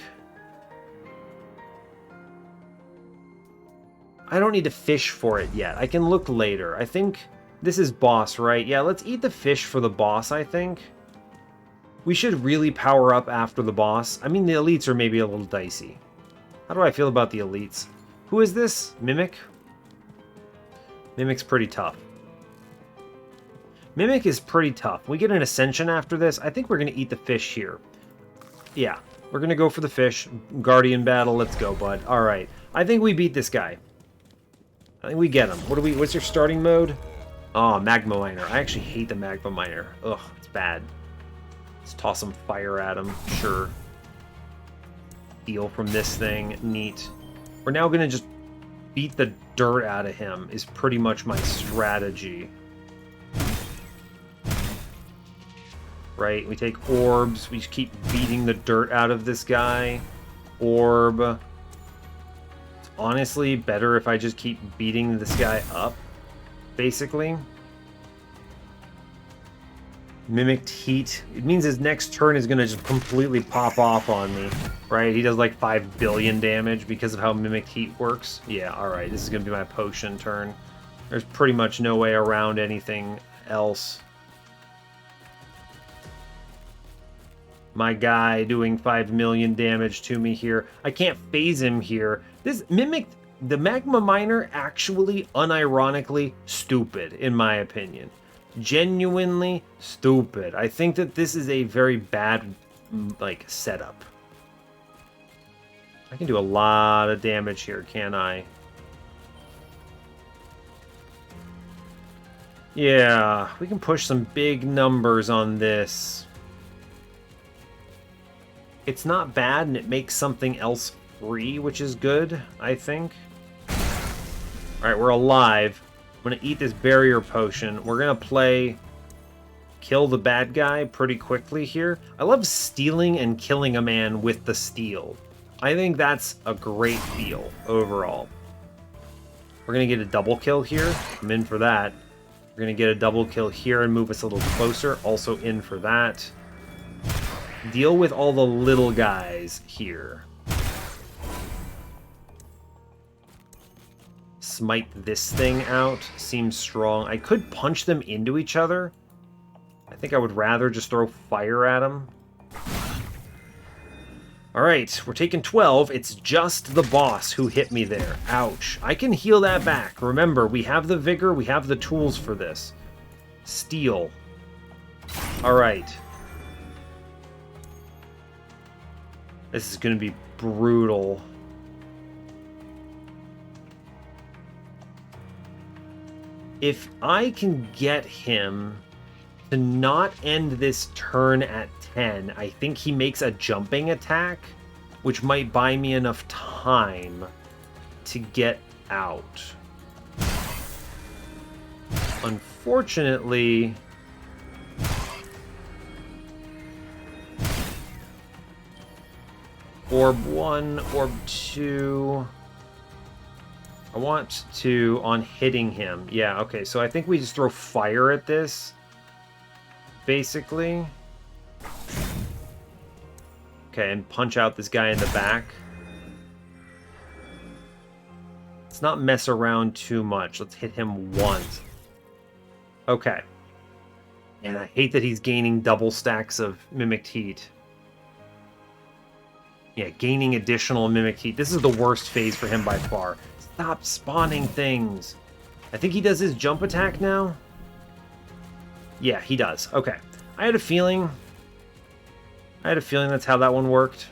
I don't need to fish for it yet. I can look later. I think this is boss, right? Yeah, let's eat the fish for the boss, I think. We should really power up after the boss. I mean, the elites are maybe a little dicey. How do I feel about the elites? Who is this? Mimic? Mimic's pretty tough. Mimic is pretty tough. We get an Ascension after this. I think we're going to eat the fish here. Yeah, we're going to go for the fish. Guardian battle. Let's go, bud. All right. I think we beat this guy. I think we get him. What's your starting mode? Oh, Magma Miner. I actually hate the Magma Miner. Ugh, it's bad. Let's toss some fire at him. Sure. Steal from this thing. Neat. We're now going to just beat the dirt out of him is pretty much my strategy. Right? We take orbs. We just keep beating the dirt out of this guy. Orb. It's honestly better if I just keep beating this guy up, basically. Mimicked Heat. It means his next turn is going to just completely pop off on me, right? He does like 5 billion damage because of how Mimicked Heat works. Yeah, alright, this is going to be my potion turn. There's pretty much no way around anything else. My guy doing 5 million damage to me here. I can't phase him here. This Mimicked, the Magma Miner, actually, unironically, stupid, in my opinion. Genuinely stupid. I think that this is a very bad, like, setup. I can do a lot of damage here, can't I? Yeah, we can push some big numbers on this. It's not bad, and it makes something else free, which is good, I think. Alright, we're alive. I'm going to eat this barrier potion. We're going to play kill the bad guy pretty quickly here. I love stealing and killing a man with the steal. I think that's a great feel overall. We're going to get a double kill here. I'm in for that. We're going to get a double kill here and move us a little closer. Also in for that. Deal with all the little guys here. Smite this thing out. Seems strong. I could punch them into each other. I think I would rather just throw fire at them. All right, we're taking 12. It's just the boss who hit me there. Ouch. I can heal that back. Remember, we have the vigor, we have the tools for this. Steel. All right. This is going to be brutal. If I can get him to not end this turn at 10, I think he makes a jumping attack, which might buy me enough time to get out. Unfortunately, Orb 1, Orb 2. I want to, on hitting him. Yeah, okay, so I think we just throw fire at this, basically. Okay, and punch out this guy in the back. Let's not mess around too much. Let's hit him once. Okay. And I hate that he's gaining double stacks of Mimicked Heat. Yeah, gaining additional Mimicked Heat. This is the worst phase for him by far. Stop spawning things. I think he does his jump attack now. Yeah, he does. Okay. I had a feeling that's how that one worked.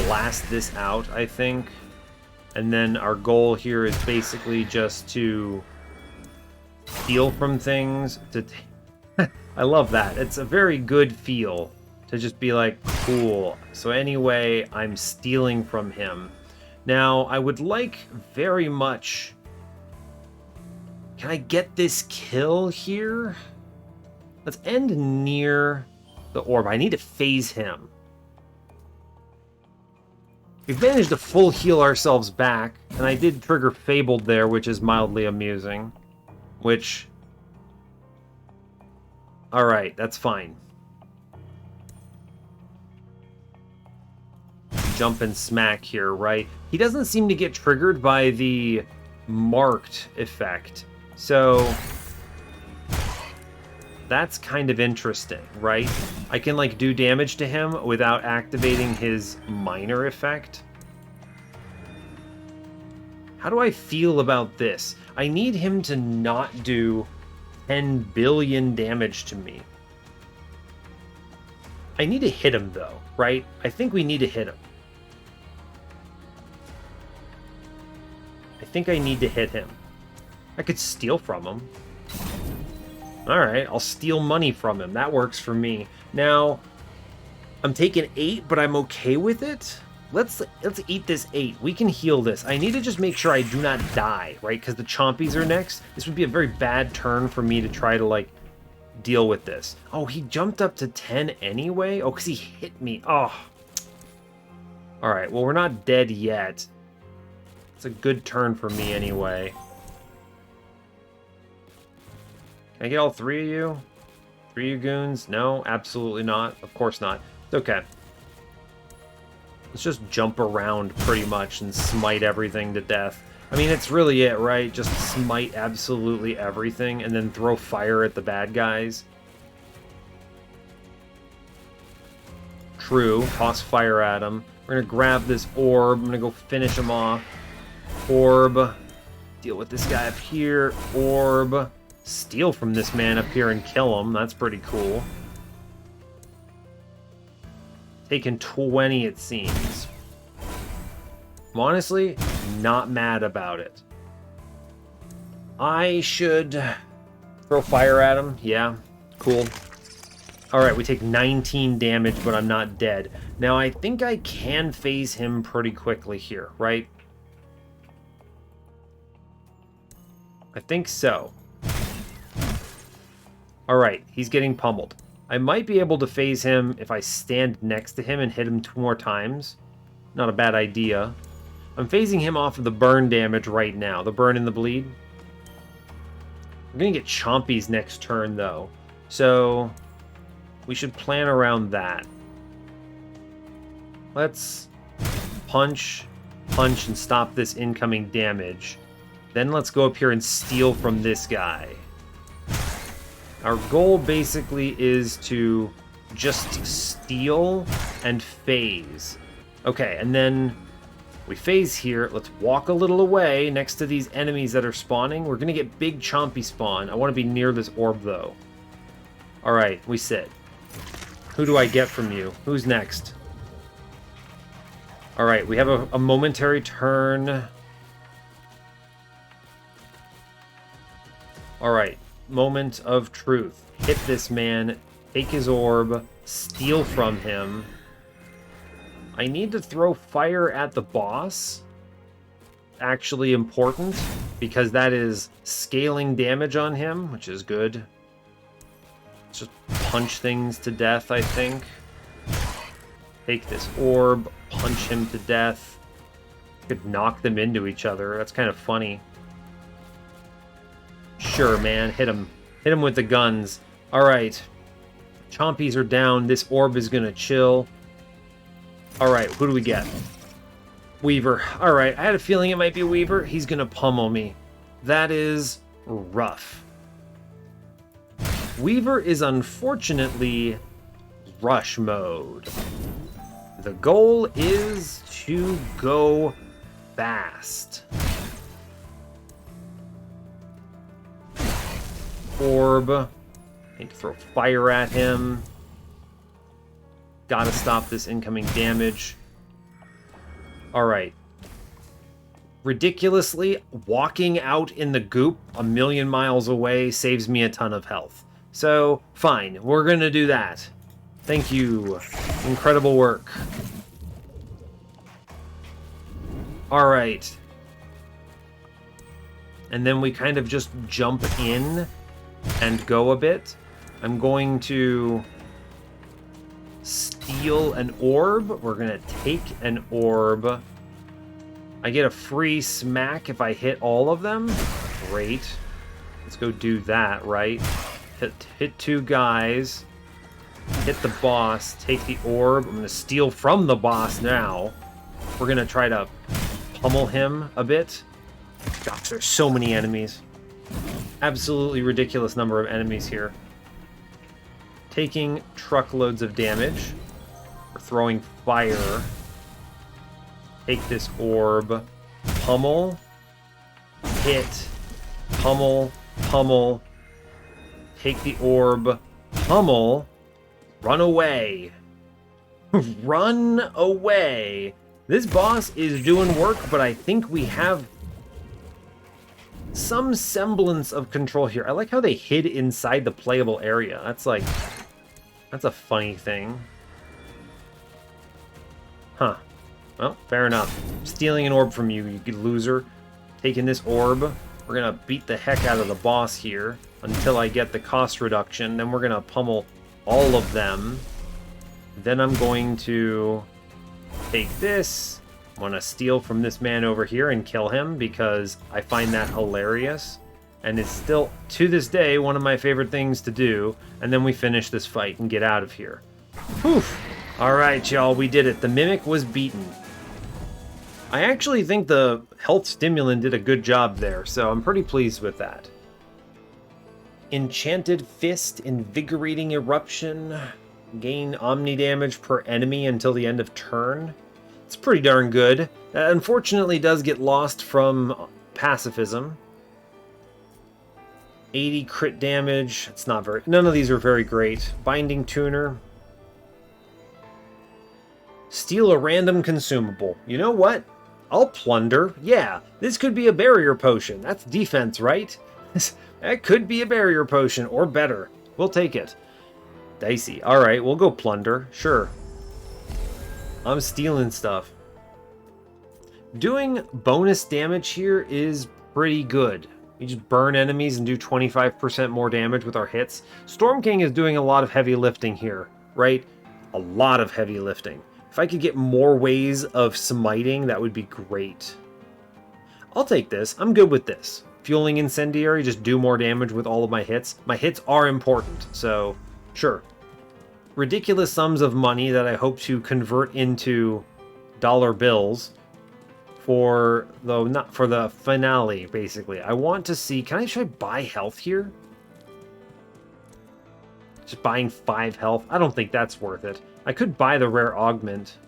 Blast this out, I think. And then our goal here is basically just to steal from things. I love that. It's a very good feel to just be like, cool. So anyway, I'm stealing from him. Now, I would like very much... Can I get this kill here? Let's end near the orb. I need to phase him. We've managed to full heal ourselves back, and I did trigger Fabled there, which is mildly amusing. Which... Alright, that's fine. Jump and smack here, right? He doesn't seem to get triggered by the marked effect. So that's kind of interesting, right? I can like do damage to him without activating his minor effect. How do I feel about this? I need him to not do 10 billion damage to me. I need to hit him though, right? I think we need to hit him. I think I need to hit him. I could steal from him. Alright, I'll steal money from him. That works for me. Now, I'm taking 8, but I'm okay with it. Let's eat this 8. We can heal this. I need to just make sure I do not die, right? Because the chompies are next. This would be a very bad turn for me to try to, like, deal with this. Oh, he jumped up to 10 anyway? Oh, because he hit me. Oh. Alright, well, we're not dead yet. It's a good turn for me anyway. Can I get all 3 of you? 3 of you goons? No, absolutely not. Of course not. It's okay. Let's just jump around pretty much and smite everything to death. I mean, it's really it, right? Just smite absolutely everything and then throw fire at the bad guys. True. Toss fire at them. We're going to grab this orb. I'm going to go finish him off. Orb. Deal with this guy up here. Orb. Steal from this man up here and kill him. That's pretty cool. Taking 20, it seems. I'm honestly not mad about it. I should throw fire at him. Yeah, cool. Alright, we take 19 damage, but I'm not dead. Now, I think I can phase him pretty quickly here, right? I think so. Alright, he's getting pummeled. I might be able to phase him if I stand next to him and hit him 2 more times. Not a bad idea. I'm phasing him off of the burn damage right now. The burn and the bleed. We're going to get chompies next turn, though. So, we should plan around that. Let's punch, and stop this incoming damage. Then let's go up here and steal from this guy. Our goal basically is to just steal and phase. Okay, and then we phase here. Let's walk a little away next to these enemies that are spawning. We're going to get big chompy spawn. I want to be near this orb, though. All right, we sit. Who do I get from you? Who's next? All right, we have a momentary turn. All right, moment of truth. Hit this man, take his orb, steal from him. I need to throw fire at the boss. Actually important, because that is scaling damage on him, which is good. Just punch things to death, I think. Take this orb, punch him to death. Could knock them into each other. That's kind of funny. Sure, man. Hit him. Hit him with the guns. Alright. Chompies are down. This orb is gonna chill. Alright, who do we get? Weaver. Alright, I had a feeling it might be Weaver. He's gonna pummel me. That is rough. Weaver is unfortunately rush mode. The goal is to go fast. Orb. Need to throw fire at him. Gotta stop this incoming damage. Alright. Ridiculously, walking out in the goop a million miles away saves me a ton of health. So, fine. We're gonna do that. Thank you. Incredible work. Alright. And then we kind of just jump in and go a bit. I'm going to steal an orb. We're going to take an orb. I get a free smack if I hit all of them. Great. Let's go do that, right? Hit two guys. Hit the boss. Take the orb. I'm going to steal from the boss now. We're going to try to pummel him a bit. Gosh, there's so many enemies. Absolutely ridiculous number of enemies here. Taking truckloads of damage. We're throwing fire. Take this orb. Pummel. Hit. Pummel. Pummel. Take the orb. Pummel. Run away. Run away. This boss is doing work, but I think we have some semblance of control here. I like how they hid inside the playable area. That's a funny thing. Huh. Well, fair enough. Stealing an orb from you, you loser. Taking this orb. We're gonna beat the heck out of the boss here until I get the cost reduction. Then we're gonna pummel all of them. Then I'm going to take this. I want to steal from this man over here and kill him because I find that hilarious. And it's still, to this day, one of my favorite things to do. And then we finish this fight and get out of here. Whew. Alright, y'all, we did it. The Mimic was beaten. I actually think the health stimulant did a good job there, so I'm pretty pleased with that. Enchanted Fist, Invigorating Eruption. Gain Omni damage per enemy until the end of turn. It's pretty darn good. That unfortunately does get lost from pacifism. 80 crit damage. It's not very... None of these are very great. Binding Tuner. Steal a random consumable. You know what? I'll plunder. Yeah, this could be a barrier potion. That's defense, right? That could be a barrier potion, or better. We'll take it. Dicey. Alright, we'll go plunder. Sure. I'm stealing stuff. Doing bonus damage here is pretty good. We just burn enemies and do 25% more damage with our hits. Storm King is doing a lot of heavy lifting here, right? A lot of heavy lifting. If I could get more ways of smiting, that would be great. I'll take this. I'm good with this. Fueling Incendiary, just do more damage with all of my hits. My hits are important, so sure. Ridiculous sums of money that I hope to convert into dollar bills for the finale, basically. I want to see, can I buy health here? Just buying 5 health. I don't think that's worth it. I could buy the rare augment.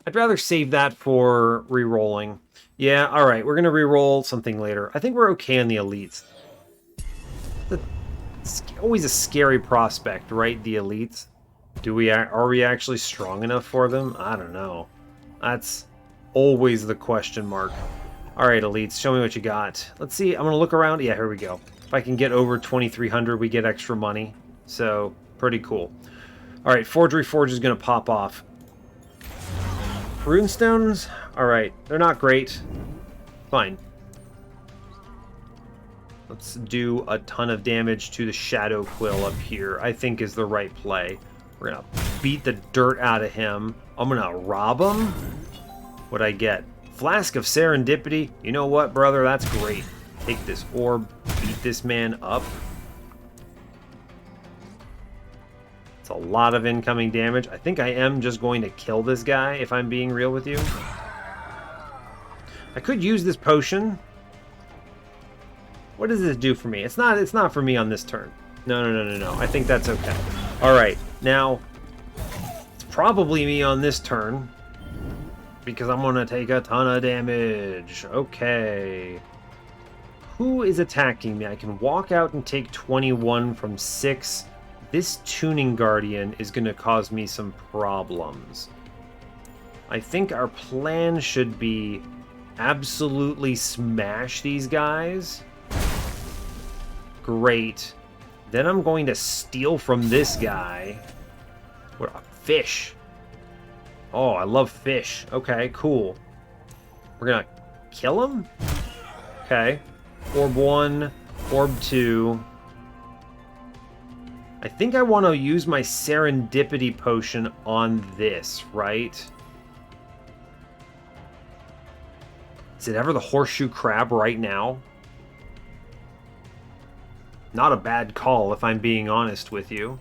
I'd rather save that for re-rolling. Yeah, alright, we're going to re-roll something later. I think we're okay on the elites. It's always a scary prospect, right? The elites. Are we actually strong enough for them? I don't know. That's always the question mark. Alright, elites, show me what you got. Let's see, I'm going to look around. Yeah, here we go. If I can get over 2,300, we get extra money. So, pretty cool. Alright, Forgery Forge is going to pop off. Runestones? Alright, they're not great. Fine. Let's do a ton of damage to the Shadow Quill up here, I think is the right play. We're going to beat the dirt out of him. I'm going to rob him. What'd I get? Flask of Serendipity. You know what, brother? That's great. Take this orb, beat this man up. It's a lot of incoming damage. I think I am just going to kill this guy, if I'm being real with you. I could use this potion. What does this do for me? It's not for me on this turn. No. I think that's okay. Alright, now, it's probably me on this turn, because I'm going to take a ton of damage. Okay. Who is attacking me? I can walk out and take 21 from 6. This Tuning Guardian is going to cause me some problems. I think our plan should be absolutely smash these guys. Great. Then I'm going to steal from this guy. What a fish. Oh, I love fish. Okay, cool. We're gonna kill him? Okay. Orb 1, Orb 2. I think I want to use my Serendipity Potion on this, right? Is it ever the Horseshoe Crab right now? Not a bad call, if I'm being honest with you.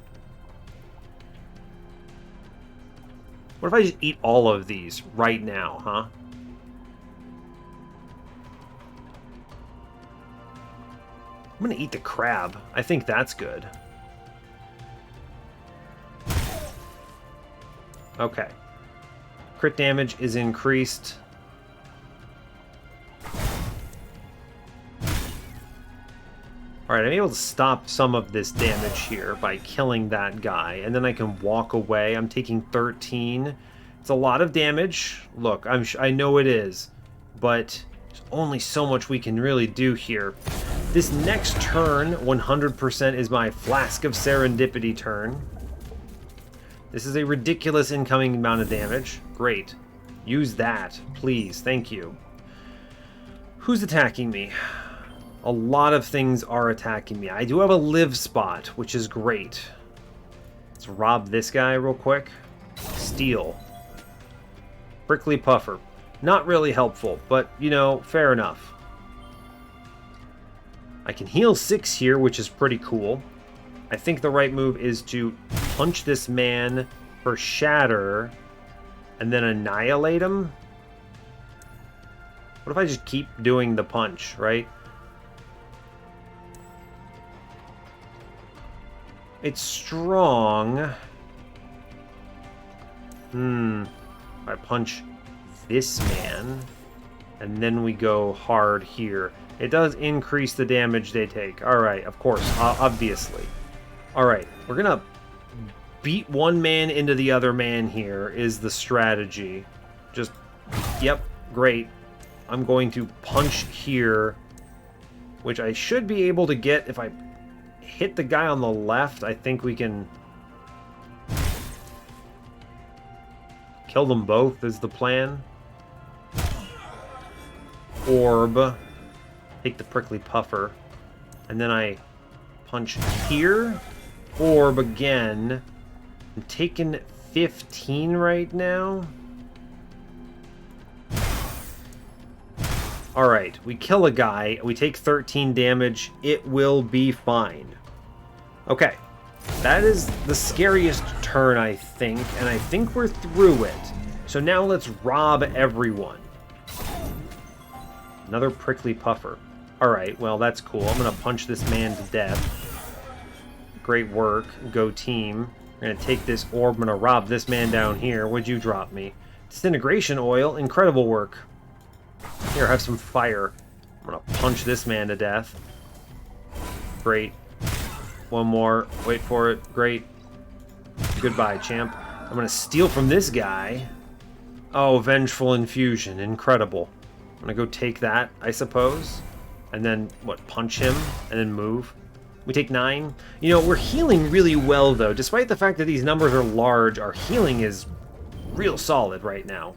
What if I just eat all of these right now, huh? I'm gonna eat the crab. I think that's good. Okay. Crit damage is increased. Alright, I'm able to stop some of this damage here by killing that guy, and then I can walk away. I'm taking 13. It's a lot of damage. Look, I know it is, but there's only so much we can really do here. This next turn, 100% is my Flask of Serendipity turn. This is a ridiculous incoming amount of damage. Great. Use that, please. Thank you. Who's attacking me? A lot of things are attacking me. I do have a live spot, which is great. Let's rob this guy real quick. Steal. Prickly Puffer. Not really helpful, but, you know, fair enough. I can heal 6 here, which is pretty cool. I think the right move is to punch this man for Shatter and then annihilate him. What if I just keep doing the punch, right? It's strong. I punch this man, and then we go hard here. It does increase the damage they take. Alright, of course, obviously. Alright, we're gonna beat one man into the other man here, is the strategy. Just, yep, great. I'm going to punch here, which I should be able to get if I hit the guy on the left. I think we can kill them both is the plan. Orb. Take the Prickly Puffer. And then I punch here. Orb again. I'm taking 15 right now. Alright, we kill a guy. We take 13 damage. It will be fine. Okay. That is the scariest turn, I think. And I think we're through it. So now let's rob everyone. Another Prickly Puffer. Alright, well, that's cool. I'm going to punch this man to death. Great work. Go team. We're going to take this orb. I'm going to rob this man down here. What'd you drop me? Disintegration oil. Incredible work. Here, have some fire. I'm going to punch this man to death. Great. One more. Wait for it. Great. Goodbye, champ. I'm going to steal from this guy. Oh, Vengeful Infusion. Incredible. I'm going to go take that, I suppose. And then, what, punch him? And then move. We take 9. You know, we're healing really well, though. Despite the fact that these numbers are large, our healing is real solid right now.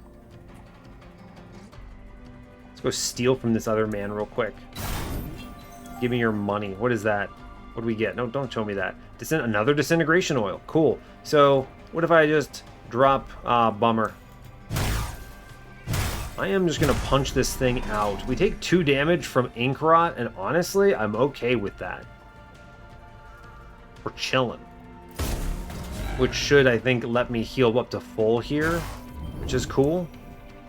Let's go steal from this other man real quick. Give me your money. What is that? What do we get? No, don't show me that. Another Disintegration Oil. Cool. So, what if I just drop... bummer. I am just going to punch this thing out. We take 2 damage from Ink Rot, and honestly, I'm okay with that. We're chilling. Which should, I think, let me heal up to full here, which is cool.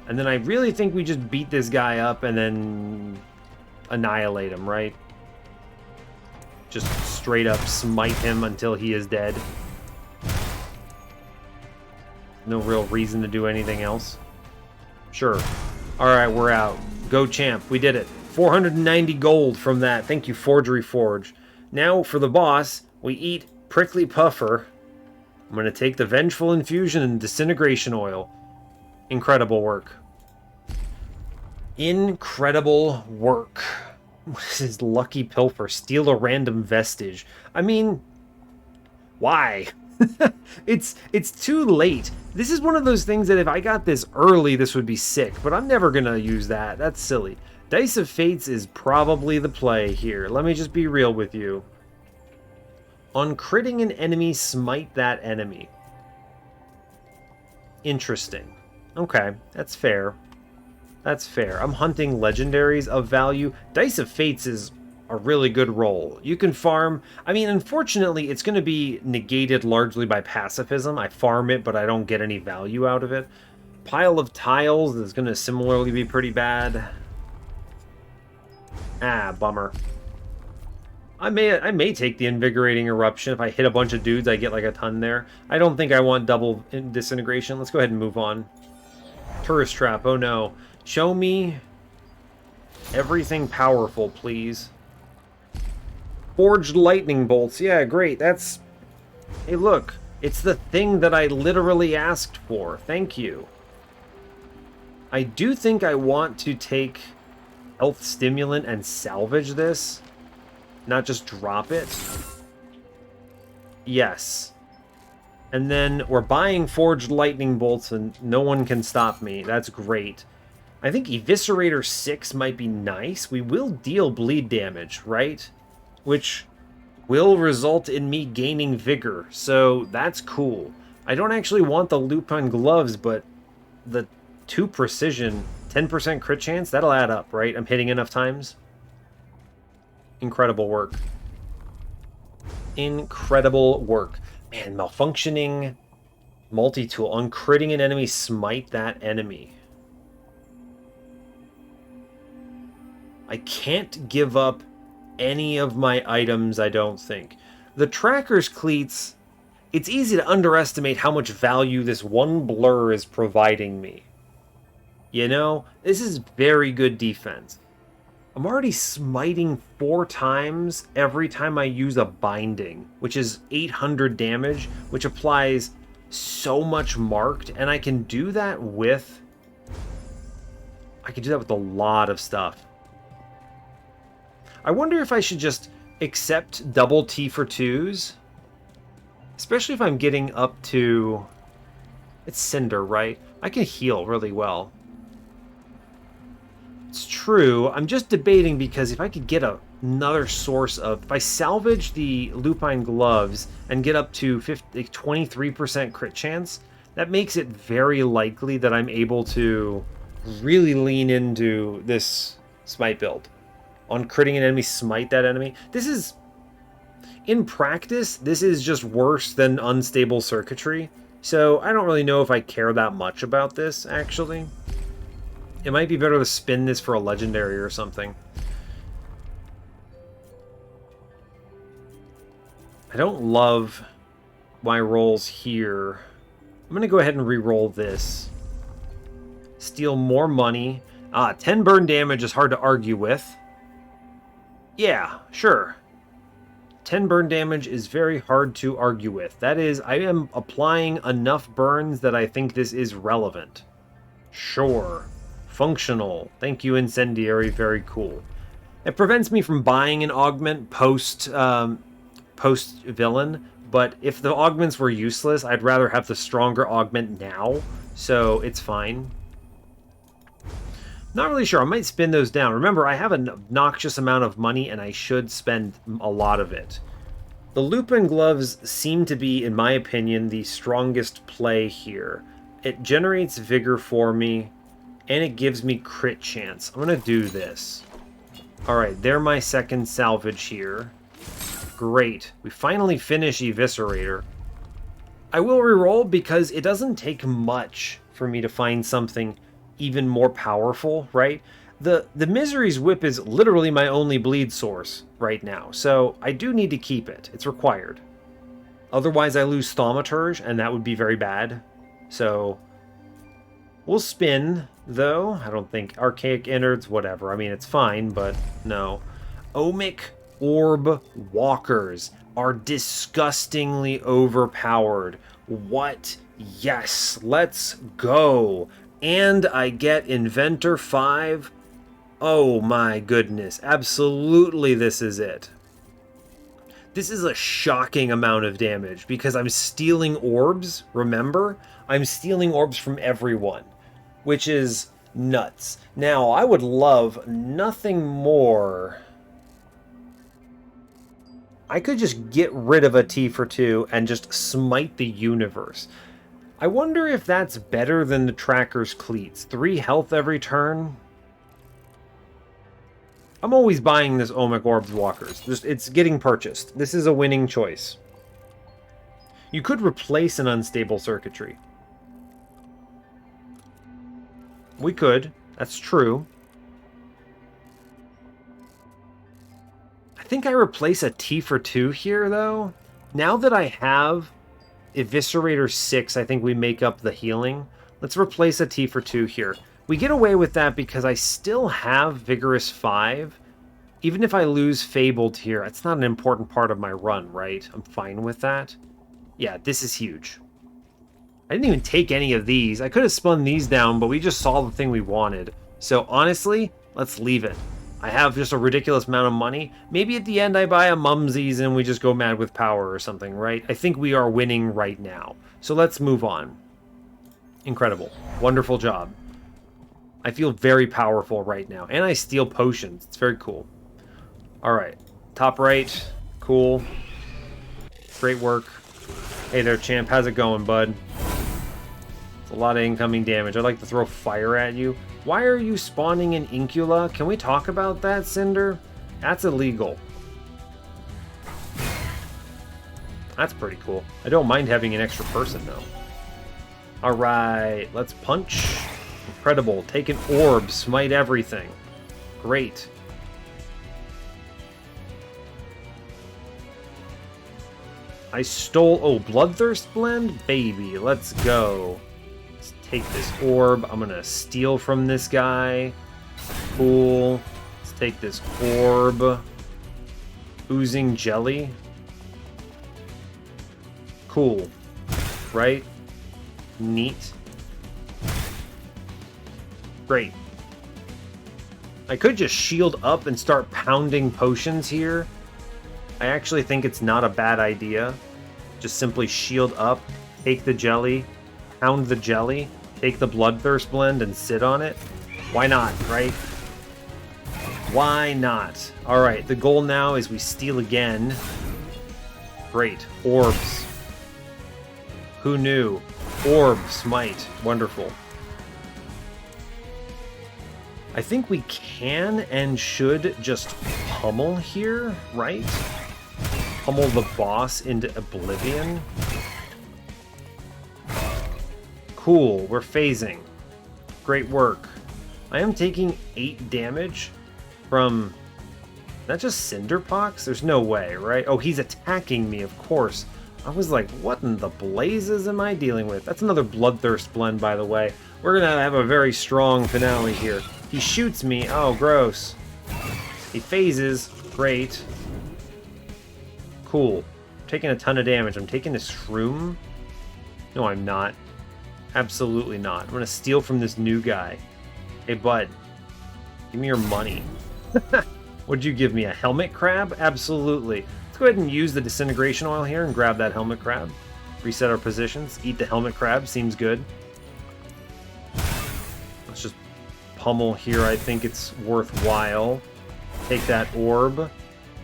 And then I really think we just beat this guy up and then annihilate him, right? Just straight up smite him until he is dead. No real reason to do anything else. Sure. Alright, we're out. Go champ. We did it. 490 gold from that. Thank you, Forgery Forge. Now, for the boss, we eat Prickly Puffer. I'm going to take the Vengeful Infusion and Disintegration Oil. Incredible work. Incredible work. What is his Lucky Pilfer? Steal a random vestige. I mean, why? It's too late. This is one of those things that if I got this early, this would be sick, but I'm never going to use that. That's silly. Dice of Fates is probably the play here. Let me just be real with you. On critting an enemy, smite that enemy. Interesting. Okay, that's fair. That's fair. I'm hunting legendaries of value. Dice of Fates is a really good roll. You can farm... I mean, unfortunately, it's going to be negated largely by pacifism. I farm it, but I don't get any value out of it. Pile of Tiles is going to similarly be pretty bad. Ah, bummer. I may take the Invigorating Eruption. If I hit a bunch of dudes, I get like a ton there. I don't think I want double disintegration. Let's go ahead and move on. Tourist Trap. Oh no. Show me everything powerful, please. Forged Lightning Bolts. Yeah, great. That's... Hey, look. It's the thing that I literally asked for. Thank you. I do think I want to take Health Stimulant and salvage this. Not just drop it. Yes. And then we're buying Forged Lightning Bolts and no one can stop me. That's great. I think Eviscerator 6 might be nice. We will deal bleed damage, right? Which will result in me gaining vigor. So that's cool. I don't actually want the Lupin Gloves, but the 2 precision, 10% crit chance, that'll add up, right? I'm hitting enough times. Incredible work. Incredible work. Man, malfunctioning multi-tool. On critting an enemy, smite that enemy. I can't give up any of my items, I don't think. The Tracker's Cleats, it's easy to underestimate how much value this one blur is providing me. You know, this is very good defense. I'm already smiting 4 times every time I use a binding, which is 800 damage, which applies so much marked, and I can do that with... I can do that with a lot of stuff. I wonder if I should just accept double T for 2s. Especially if I'm getting up to... It's Cinder, right? I can heal really well. It's true. I'm just debating because if I could get another source of... If I salvage the Lupine Gloves and get up to 23% crit chance, that makes it very likely that I'm able to really lean into this Smite build. On critting an enemy, smite that enemy. This is... In practice, this is just worse than Unstable Circuitry. So I don't really know if I care that much about this, actually. It might be better to spin this for a legendary or something. I I don't love my rolls here. I'm going to go ahead and re-roll this. Steal more money. 10 burn damage is hard to argue with. Yeah, sure. 10 burn damage is very hard to argue with. That is, I am applying enough burns that I think this is relevant. Sure. Functional. Thank you, Incendiary. Very cool. It prevents me from buying an augment post-villain, but if the augments were useless, I'd rather have the stronger augment now, so it's fine. Not really sure. I might spin those down. Remember, I have an obnoxious amount of money, and I should spend a lot of it. The Lupin Gloves seem to be, in my opinion, the strongest play here. It generates vigor for me, and it gives me crit chance. I'm going to do this. Alright, they're my second salvage here. Great. We finally finish Eviscerator. I will reroll because it doesn't take much for me to find something even more powerful, right? The Misery's Whip is literally my only bleed source right now, so I do need to keep it. It's required. Otherwise I lose Thaumaturge, and that would be very bad. So we'll spin, though. I don't think Archaic Innards, whatever. I mean, it's fine, but no. Ohmic Orb Walkers are disgustingly overpowered. What? Yes, let's go. And I get Inventor 5. Oh my goodness. Absolutely, this is it. This is a shocking amount of damage because I'm stealing orbs, remember? I'm stealing orbs from everyone, which is nuts. Now, I would love nothing more. I could just get rid of a T for 2 and just smite the universe. I wonder if that's better than the Tracker's Cleats. 3 health every turn? I'm always buying this Ohmic Orbs Walkers. It's getting purchased. This is a winning choice. You could replace an unstable circuitry. We could. That's true. I think I replace a T for 2 here, though. Now that I have Eviscerator 6, I think we make up the healing. Let's replace a T for 2 here. We get away with that because I still have Vigorous 5. Even if I lose Fabled here, it's not an important part of my run, right? I'm fine with that. Yeah, this is huge. I didn't even take any of these. I could have spun these down, but we just saw the thing we wanted. So honestly, let's leave it. I have just a ridiculous amount of money. Maybe at the end I buy a Mumsies and we just go mad with power or something, right? I think we are winning right now. So let's move on. Incredible. Wonderful job. I feel very powerful right now. And I steal potions. It's very cool. Alright. Top right. Cool. Great work. Hey there, champ. How's it going, bud? It's a lot of incoming damage. I'd like to throw fire at you. Why are you spawning in Incula? Can we talk about that, Cinder? That's illegal. That's pretty cool. I don't mind having an extra person, though. Alright, let's punch. Incredible. Take an orb. Smite everything. Great. I stole... Oh, Bloodthirst Blend? Baby, let's go. Let's take this orb. I'm gonna steal from this guy. Cool. Let's take this orb. Oozing Jelly. Cool. Right? Neat. Great. I could just shield up and start pounding potions here. I actually think it's not a bad idea. Just simply shield up, take the jelly, pound the jelly, take the Bloodthirst Blend and sit on it. Why not, right? Why not? Alright, the goal now is we steal again. Great. Orbs. Who knew? Orb, smite. Wonderful. I think we can and should just pummel here, right? Pummel the boss into oblivion. Cool, we're phasing. Great work. I am taking 8 damage from That just Cinderpox? There's no way, right? Oh, he's attacking me, of course. I was like, what in the blazes am I dealing with? That's another Bloodthirst blend, by the way. We're gonna have a very strong finale here. He shoots me. Oh, gross. He phases. Great. Cool. I'm taking a ton of damage. I'm taking a shroom? No, I'm not. Absolutely not. I'm gonna steal from this new guy. Hey, bud. Give me your money. What'd you give me? A helmet crab? Absolutely. Let's go ahead and use the disintegration oil here and grab that helmet crab. Reset our positions. Eat the helmet crab. Seems good. Let's just pummel here. I think it's worthwhile. Take that orb.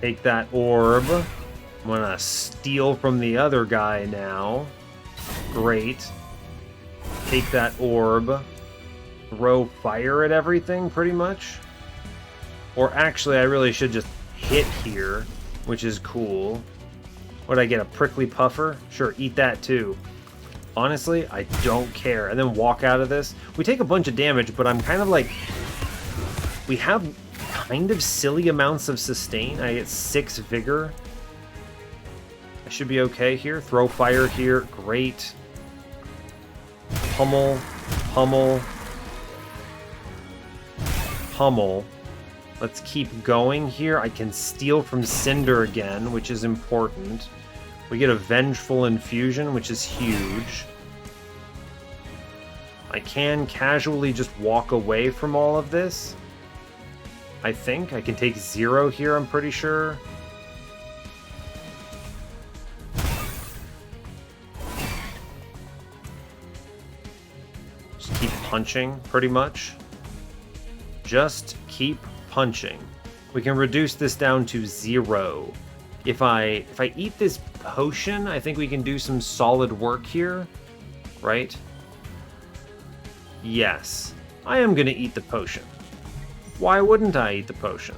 Take that orb. I'm gonna steal from the other guy now. Great. Take that orb. Throw fire at everything, pretty much. Or actually, I really should just hit here, which is cool. Would I get a prickly puffer? Sure, eat that too. Honestly, I don't care. And then walk out of this. We take a bunch of damage, but I'm kind of like... We have kind of silly amounts of sustain. I get 6 vigor. I should be okay here. Throw fire here. Great. Pummel. Pummel. Pummel. Let's keep going here. I can steal from Cinder again, which is important. We get a Vengeful Infusion, which is huge. I can casually just walk away from all of this. I think. I can take 0 here, I'm pretty sure. Just keep punching, pretty much. Just keep punching. We can reduce this down to 0. If I eat this potion, I think we can do some solid work here, right? Yes, I am gonna eat the potion. Why wouldn't I eat the potion?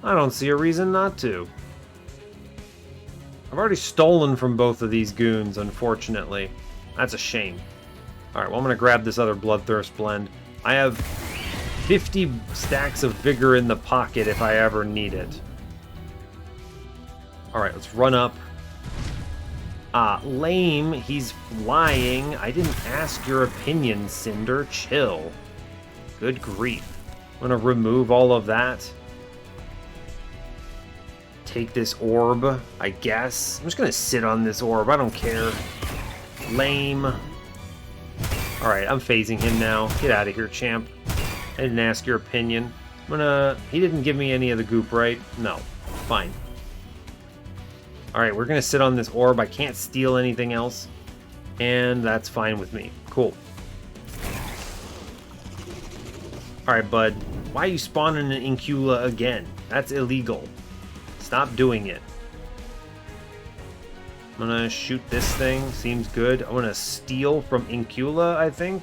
I don't see a reason not to. I've already stolen from both of these goons, unfortunately. That's a shame. Alright, well I'm gonna grab this other Bloodthirst blend. I have 50 stacks of vigor in the pocket if I ever need it. Alright, let's run up. Lame. He's lying. I didn't ask your opinion, Cinder. Chill. Good grief. I'm gonna remove all of that. Take this orb, I guess. I'm just gonna sit on this orb. I don't care. Lame. Alright, I'm phasing him now. Get out of here, champ. I didn't ask your opinion. He didn't give me any of the goop, right? No. Fine. Alright, we're gonna sit on this orb. I can't steal anything else. And that's fine with me. Cool. Alright, bud. Why are you spawning an Incula again? That's illegal. Stop doing it. I'm gonna shoot this thing. Seems good. I'm gonna steal from Incula, I think.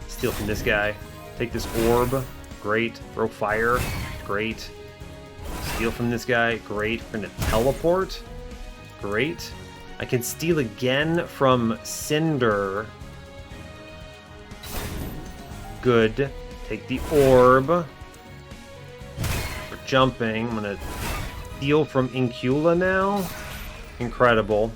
Steal from this guy. Take this orb. Great. Throw fire. Great. Steal from this guy. Great. We're gonna teleport. Great. I can steal again from Cinder. Good. Take the orb. We're jumping. I'm gonna steal from Incula now. Incredible.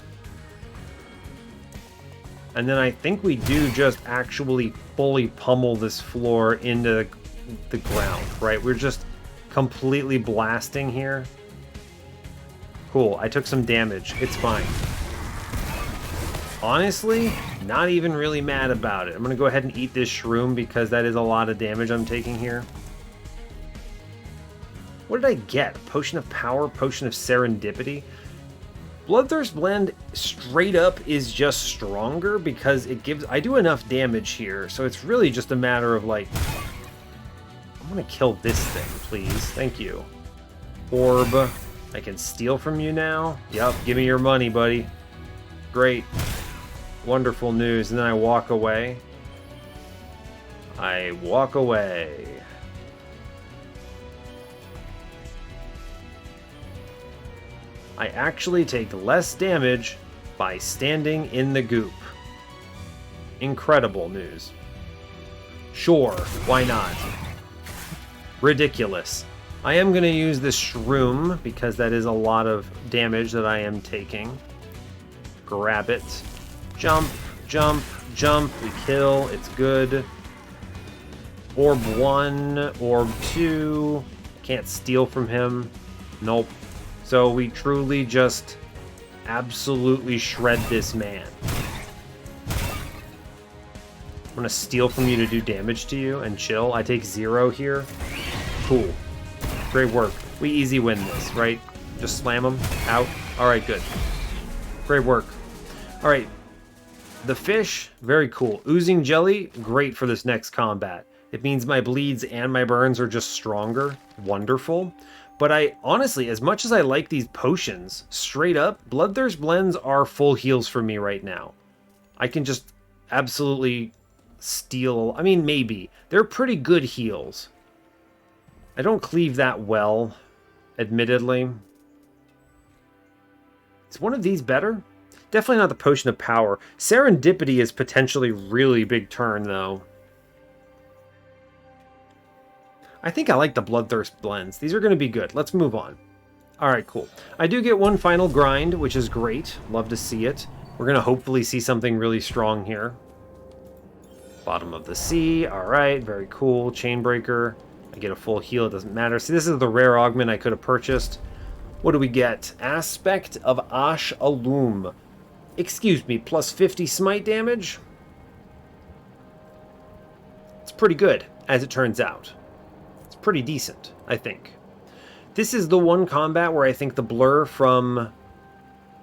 And then I think we do just actually fully pummel this floor into the ground, right? We're just completely blasting here. Cool, I took some damage. It's fine. Honestly, not even really mad about it. I'm gonna go ahead and eat this shroom because that is a lot of damage I'm taking here. What did I get? Potion of Power, Potion of Serendipity? Bloodthirst Blend straight up is just stronger because it gives... I do enough damage here, so it's really just a matter of like... I'm gonna kill this thing, please. Thank you. Orb. I can steal from you now? Yup, give me your money, buddy. Great. Wonderful news. And then I walk away. I walk away. I actually take less damage by standing in the goop. Incredible news. Sure, why not? Ridiculous. I am going to use this shroom because that is a lot of damage that I am taking. Grab it. Jump, jump, jump. We kill. It's good. Orb 1, Orb 2. Can't steal from him. Nope. So we truly just absolutely shred this man. I'm gonna steal from you to do damage to you and chill. I take 0 here. Cool. Great work. We easy win this, right? Just slam him out. Alright, good. Great work. Alright. The fish, very cool. Oozing jelly, great for this next combat. It means my bleeds and my burns are just stronger. Wonderful. But I, honestly, as much as I like these potions, straight up, Bloodthirst Blends are full heals for me right now. I can just absolutely steal. I mean, maybe. They're pretty good heals. I don't cleave that well, admittedly. Is one of these better? Definitely not the Potion of Power. Serendipity is potentially really big turn, though. I think I like the Bloodthirst Blends. These are going to be good. Let's move on. Alright, cool. I do get one final grind, which is great. Love to see it. We're going to hopefully see something really strong here. Bottom of the sea. Alright, very cool. Chainbreaker. I get a full heal. It doesn't matter. See, this is the rare augment I could have purchased. What do we get? Aspect of Ash Alum. Excuse me, plus 50 smite damage? It's pretty good, as it turns out. Pretty decent, I think. This is the one combat where I think the blur from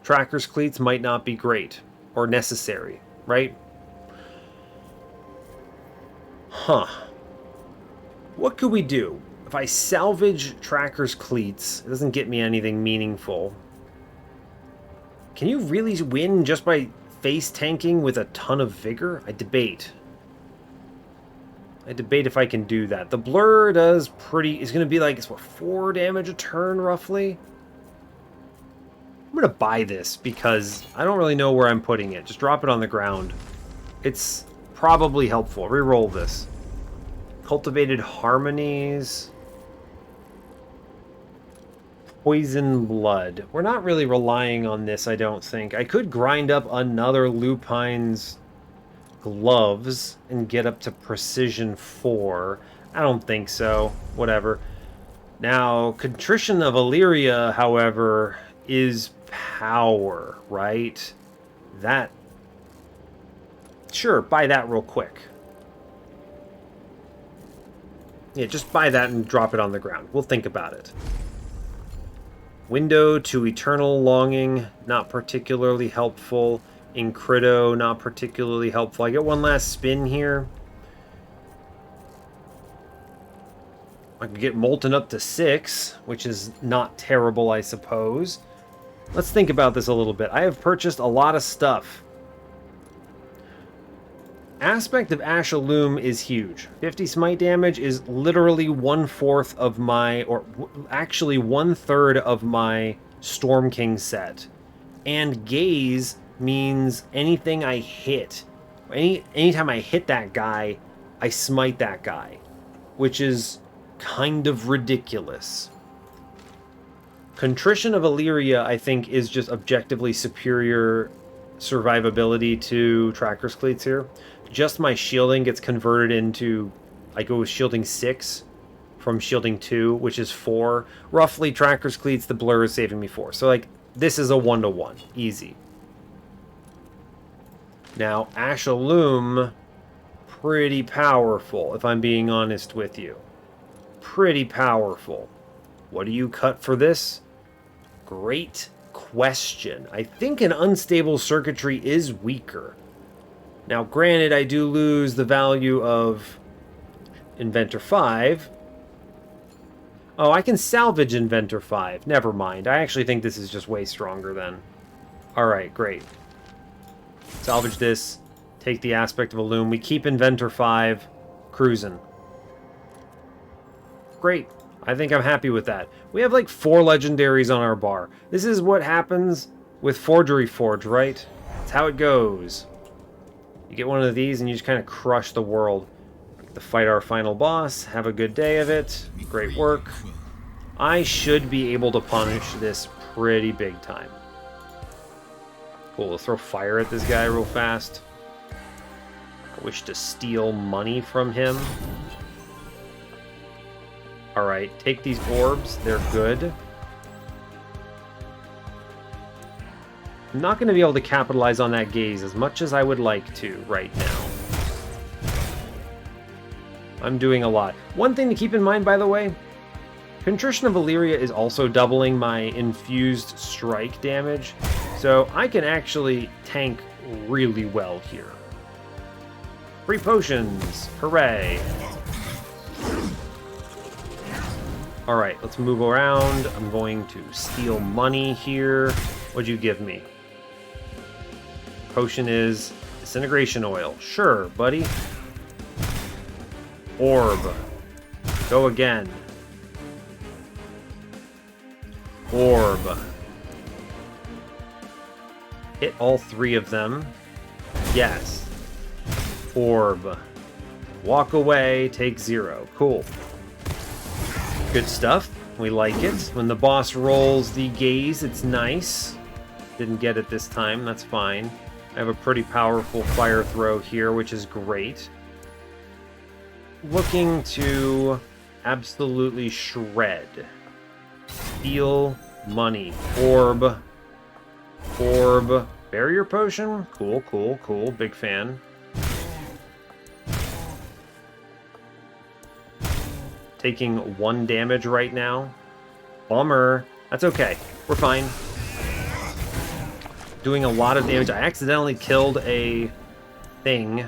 Tracker's Cleats might not be great or necessary, right? Huh. What could we do? If I salvage Tracker's Cleats, it doesn't get me anything meaningful. Can you really win just by face tanking with a ton of vigor? I debate if I can do that. The blur does pretty... It's going to be like, it's what, 4 damage a turn, roughly? I'm going to buy this because I don't really know where I'm putting it. Just drop it on the ground. It's probably helpful. Reroll this. Cultivated Harmonies. Poison Blood. We're not really relying on this, I don't think. I could grind up another Lupine's gloves and get up to precision 4. I don't think so. Whatever. Now, Contrition of Illyria, however, is power, right? That... Sure, buy that real quick. Yeah, just buy that and drop it on the ground. We'll think about it. Window to Eternal Longing, not particularly helpful. Incrido, not particularly helpful. I get one last spin here. I could get Molten up to 6, which is not terrible, I suppose. Let's think about this a little bit. I have purchased a lot of stuff. Aspect of Ash Alum is huge. 50 smite damage is literally 1/4 of my, or actually 1/3 of my Storm King set. And Gaze means anything I hit, anytime I hit that guy, I smite that guy, which is kind of ridiculous. Contrition of Illyria, I think, is just objectively superior survivability to Tracker's Cleats here. Just my shielding gets converted into, I go with shielding 6 from shielding 2, which is 4. Roughly, Tracker's Cleats, the blur is saving me 4. So, like, this is a 1-to-1. Easy. Now, Ash Alum, pretty powerful, if I'm being honest with you. Pretty powerful. What do you cut for this? Great question. I think an unstable circuitry is weaker. Now, granted, I do lose the value of Inventor 5. Oh, I can salvage Inventor 5. Never mind. I actually think this is just way stronger then. Alright, great. Salvage this. Take the Aspect of Alum. We keep Inventor 5. Cruising. Great. I think I'm happy with that. We have like 4 legendaries on our bar. This is what happens with Forgery Forge, right? That's how it goes. You get one of these and you just kind of crush the world. To fight our final boss. Have a good day of it. Great work. I should be able to punish this pretty big time. Cool, we'll throw fire at this guy real fast. I wish to steal money from him. Alright, take these orbs. They're good. I'm not going to be able to capitalize on that gaze as much as I would like to right now. I'm doing a lot. One thing to keep in mind, by the way, Contrition of Illyria is also doubling my infused strike damage, so I can actually tank really well here. Free potions! Hooray! Alright, let's move around. I'm going to steal money here. What'd you give me? Potion is disintegration oil. Sure, buddy. Orb. Go again. Orb. Hit all three of them. Yes. Orb. Walk away, take 0. Cool. Good stuff. We like it. When the boss rolls the gaze, it's nice. Didn't get it this time. That's fine. I have a pretty powerful fire throw here, which is great. Looking to absolutely shred. Steal money. Orb. Orb. Barrier potion? Cool, cool, cool. Big fan. Taking 1 damage right now. Bummer. That's okay. We're fine. Doing a lot of damage. I accidentally killed a thing.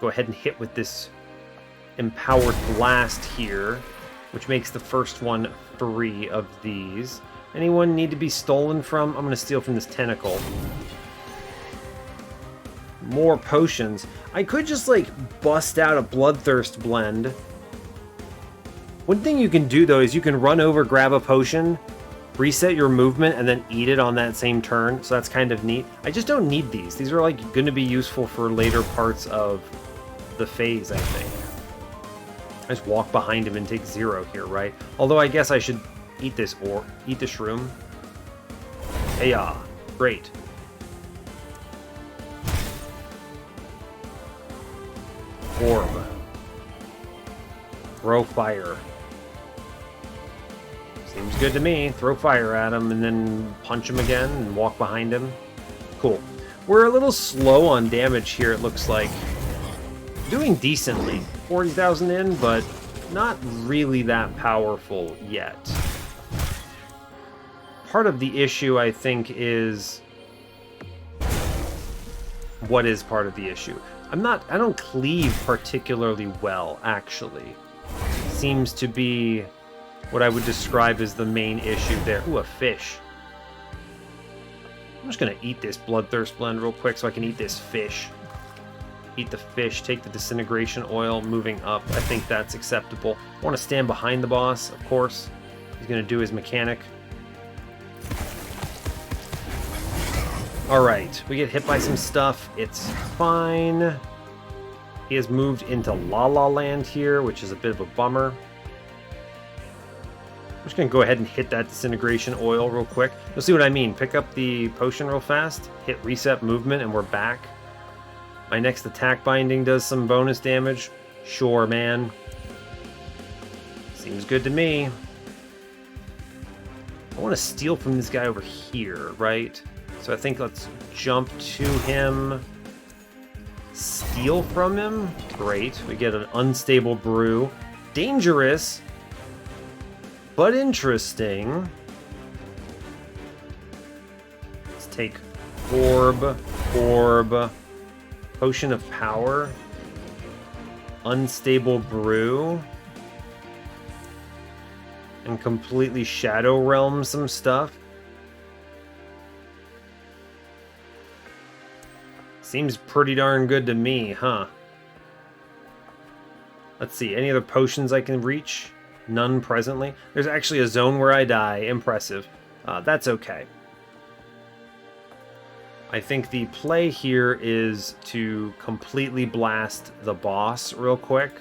Go ahead and hit with this empowered blast here, which makes the first one free of these. Anyone need to be stolen from? I'm going to steal from this tentacle. More potions. I could just, like, bust out a Bloodthirst blend. One thing you can do, though, is you can run over, grab a potion, reset your movement, and then eat it on that same turn. So that's kind of neat. I just don't need these. These are, like, going to be useful for later parts of the phase, I think. I just walk behind him and take 0 here, right? Although I guess I should eat this or eat the shroom. Hey-ya. Great. Orb. Throw fire. Seems good to me. Throw fire at him and then punch him again and walk behind him. Cool. We're a little slow on damage here, it looks like. Doing decently. 40,000 in, but not really that powerful yet. Part of the issue, I think, is... What is part of the issue? I don't cleave particularly well, actually. Seems to be what I would describe as the main issue there. Ooh, a fish. I'm just gonna eat this Bloodthirst blend real quick so I can eat this fish. Eat the fish, take the disintegration oil, moving up. I think that's acceptable. I want to stand behind the boss, of course. He's gonna do his mechanic. Alright, we get hit by some stuff. It's fine. He has moved into La La Land here, which is a bit of a bummer. I'm just going to go ahead and hit that disintegration oil real quick. You'll see what I mean. Pick up the potion real fast, hit reset movement, and we're back. My next attack binding does some bonus damage. Sure, man. Seems good to me. I want to steal from this guy over here, right? So I think let's jump to him. Steal from him. Great. We get an unstable brew. Dangerous, but interesting. Let's take orb, potion of power, unstable brew, and completely shadow realm some stuff. Seems pretty darn good to me, huh? Let's see, any other potions I can reach? None presently. There's actually a zone where I die. Impressive. That's okay. I think the play here is to completely blast the boss real quick.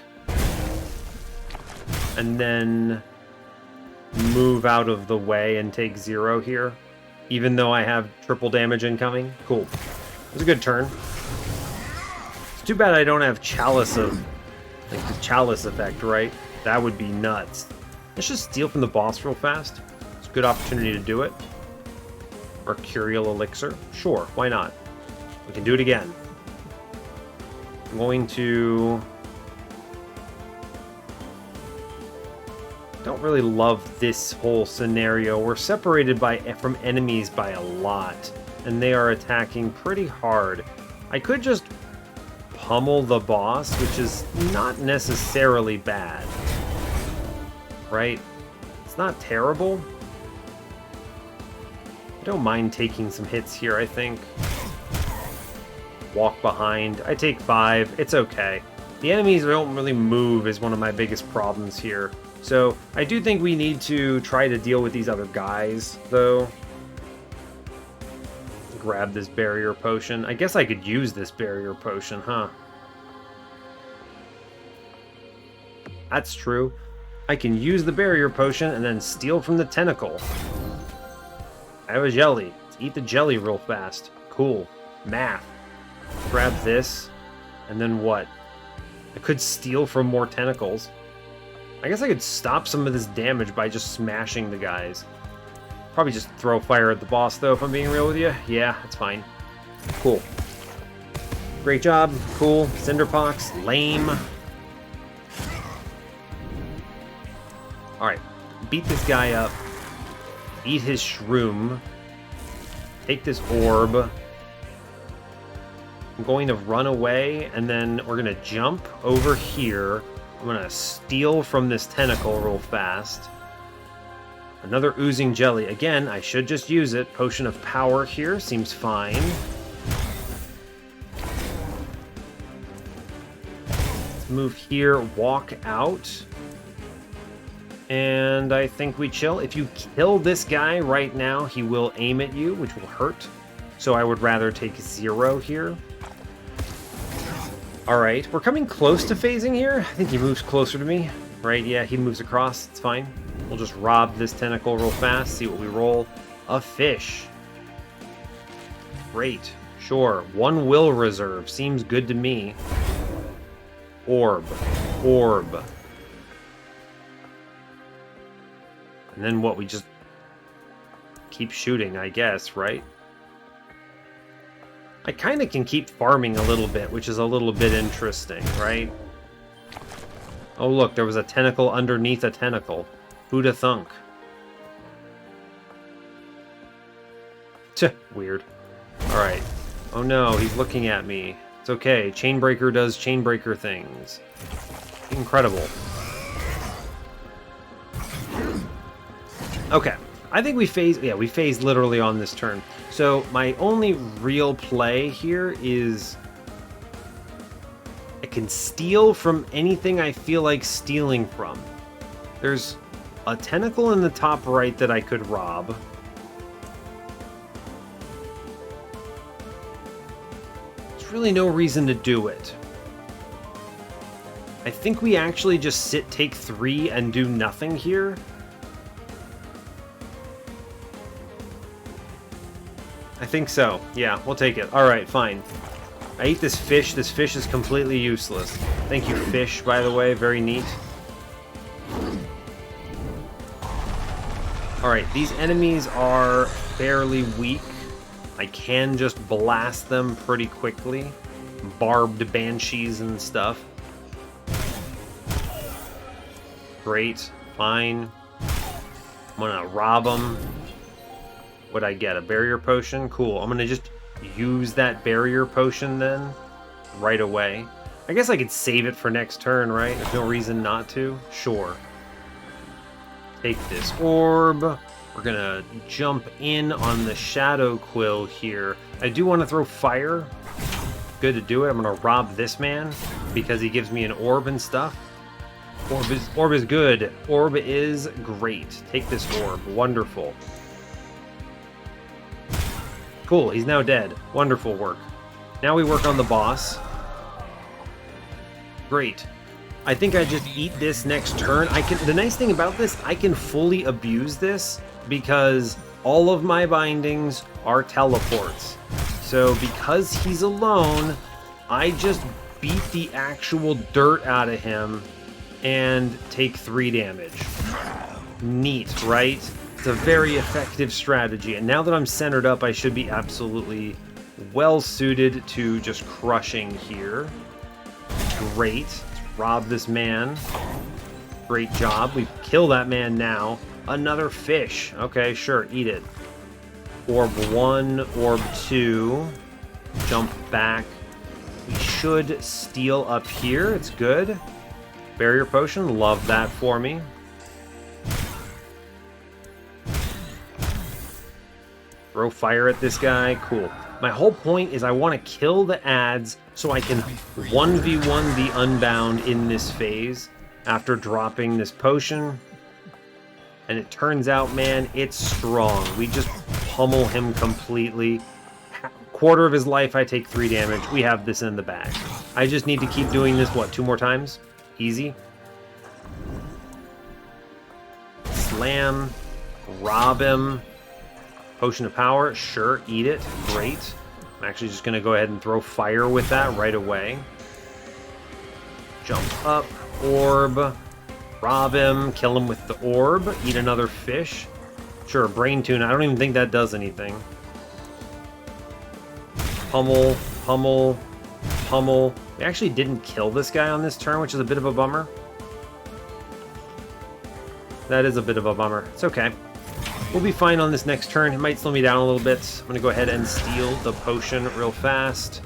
And then move out of the way and take 0 here, even though I have triple damage incoming. Cool. It was a good turn. It's too bad I don't have Chalice of, like, the Chalice effect, right? That would be nuts. Let's just steal from the boss real fast. It's a good opportunity to do it. Mercurial Elixir. Sure, why not? We can do it again. I'm going to... Don't really love this whole scenario. We're separated from enemies by a lot, and they are attacking pretty hard. I could just pummel the boss, which is not necessarily bad. Right? It's not terrible. I don't mind taking some hits here, I think. Walk behind. I take 5. It's okay. The enemies don't really move is one of my biggest problems here. So I do think we need to try to deal with these other guys, though. Grab this barrier potion. I guess I could use this barrier potion, huh? That's true. I can use the barrier potion and then steal from the tentacle. I have a jelly. Let's eat the jelly real fast. Cool. Math. Grab this. And then what? I could steal from more tentacles. I guess I could stop some of this damage by just smashing the guys. Probably just throw fire at the boss, though, if I'm being real with you. Yeah, that's fine. Cool. Great job. Cool. Cinderpox. Lame. Alright. Beat this guy up. Eat his shroom. Take this orb. I'm going to run away, and then we're going to jump over here. I'm going to steal from this tentacle real fast. Another oozing jelly. Again, I should just use it. Potion of power here seems fine. Let's move here, walk out. And I think we chill. If you kill this guy right now, he will aim at you, which will hurt. So I would rather take 0 here. Alright, we're coming close to phasing here. I think he moves closer to me. Right, yeah, he moves across. It's fine. We'll just rob this tentacle real fast, see what we roll. A fish. Great. Sure. 1 will reserve. Seems good to me. Orb. Orb. And then what? We just keep shooting, I guess, right? I kind of can keep farming a little bit, which is a little bit interesting, right? Oh, look, there was a tentacle underneath a tentacle. Who'da thunk? Weird. Alright. Oh no, he's looking at me. It's okay. Chainbreaker does Chainbreaker things. Incredible. Okay. I think we phase... Yeah, we phase literally on this turn. So, my only real play here is... I can steal from anything I feel like stealing from. There's a tentacle in the top right that I could rob. There's really no reason to do it. I think we actually just take 3 and do nothing here. I think so. Yeah, we'll take it. Alright, fine. I ate this fish. This fish is completely useless. Thank you, fish, by the way. Very neat. Alright, these enemies are fairly weak. I can just blast them pretty quickly. Barbed banshees and stuff. Great. Fine. I'm gonna rob them. What'd I get? A barrier potion? Cool. I'm gonna just use that barrier potion then. Right away. I guess I could save it for next turn, right? There's no reason not to. Sure. Take this orb. We're gonna jump in on the Shadow Quill here. I do want to throw fire. Good to do it. I'm gonna rob this man because he gives me an orb and stuff. Orb is good. Orb is great. Take this orb. Wonderful. Cool, he's now dead. Wonderful work. Now we work on the boss. Great. I think I just eat this next turn. The nice thing about this, I can fully abuse this because all of my bindings are teleports. So because he's alone, I just beat the actual dirt out of him and take 3 damage. Neat, right? It's a very effective strategy. And now that I'm centered up, I should be absolutely well suited to just crushing here. Great. Let's rob this man. Great job. We kill that man now. Another fish. Okay, sure. Eat it. Orb 1, Orb 2. Jump back. We should steal up here. It's good. Barrier potion. Love that for me. Throw fire at this guy. Cool. My whole point is I want to kill the ads so I can 1v1 the Unbound in this phase after dropping this potion. And it turns out, man, it's strong. We just pummel him completely. Quarter of his life, I take 3 damage. We have this in the bag. I just need to keep doing this, what, 2 more times? Easy. Slam. Rob him. Potion of power, sure, eat it, great. I'm actually just going to go ahead and throw fire with that right away. Jump up, orb, rob him, kill him with the orb, eat another fish. Sure, brain tune, I don't even think that does anything. Pummel, pummel, pummel. We actually didn't kill this guy on this turn, which is a bit of a bummer. That is a bit of a bummer. It's okay. We'll be fine on this next turn. It might slow me down a little bit. I'm going to go ahead and steal the potion real fast.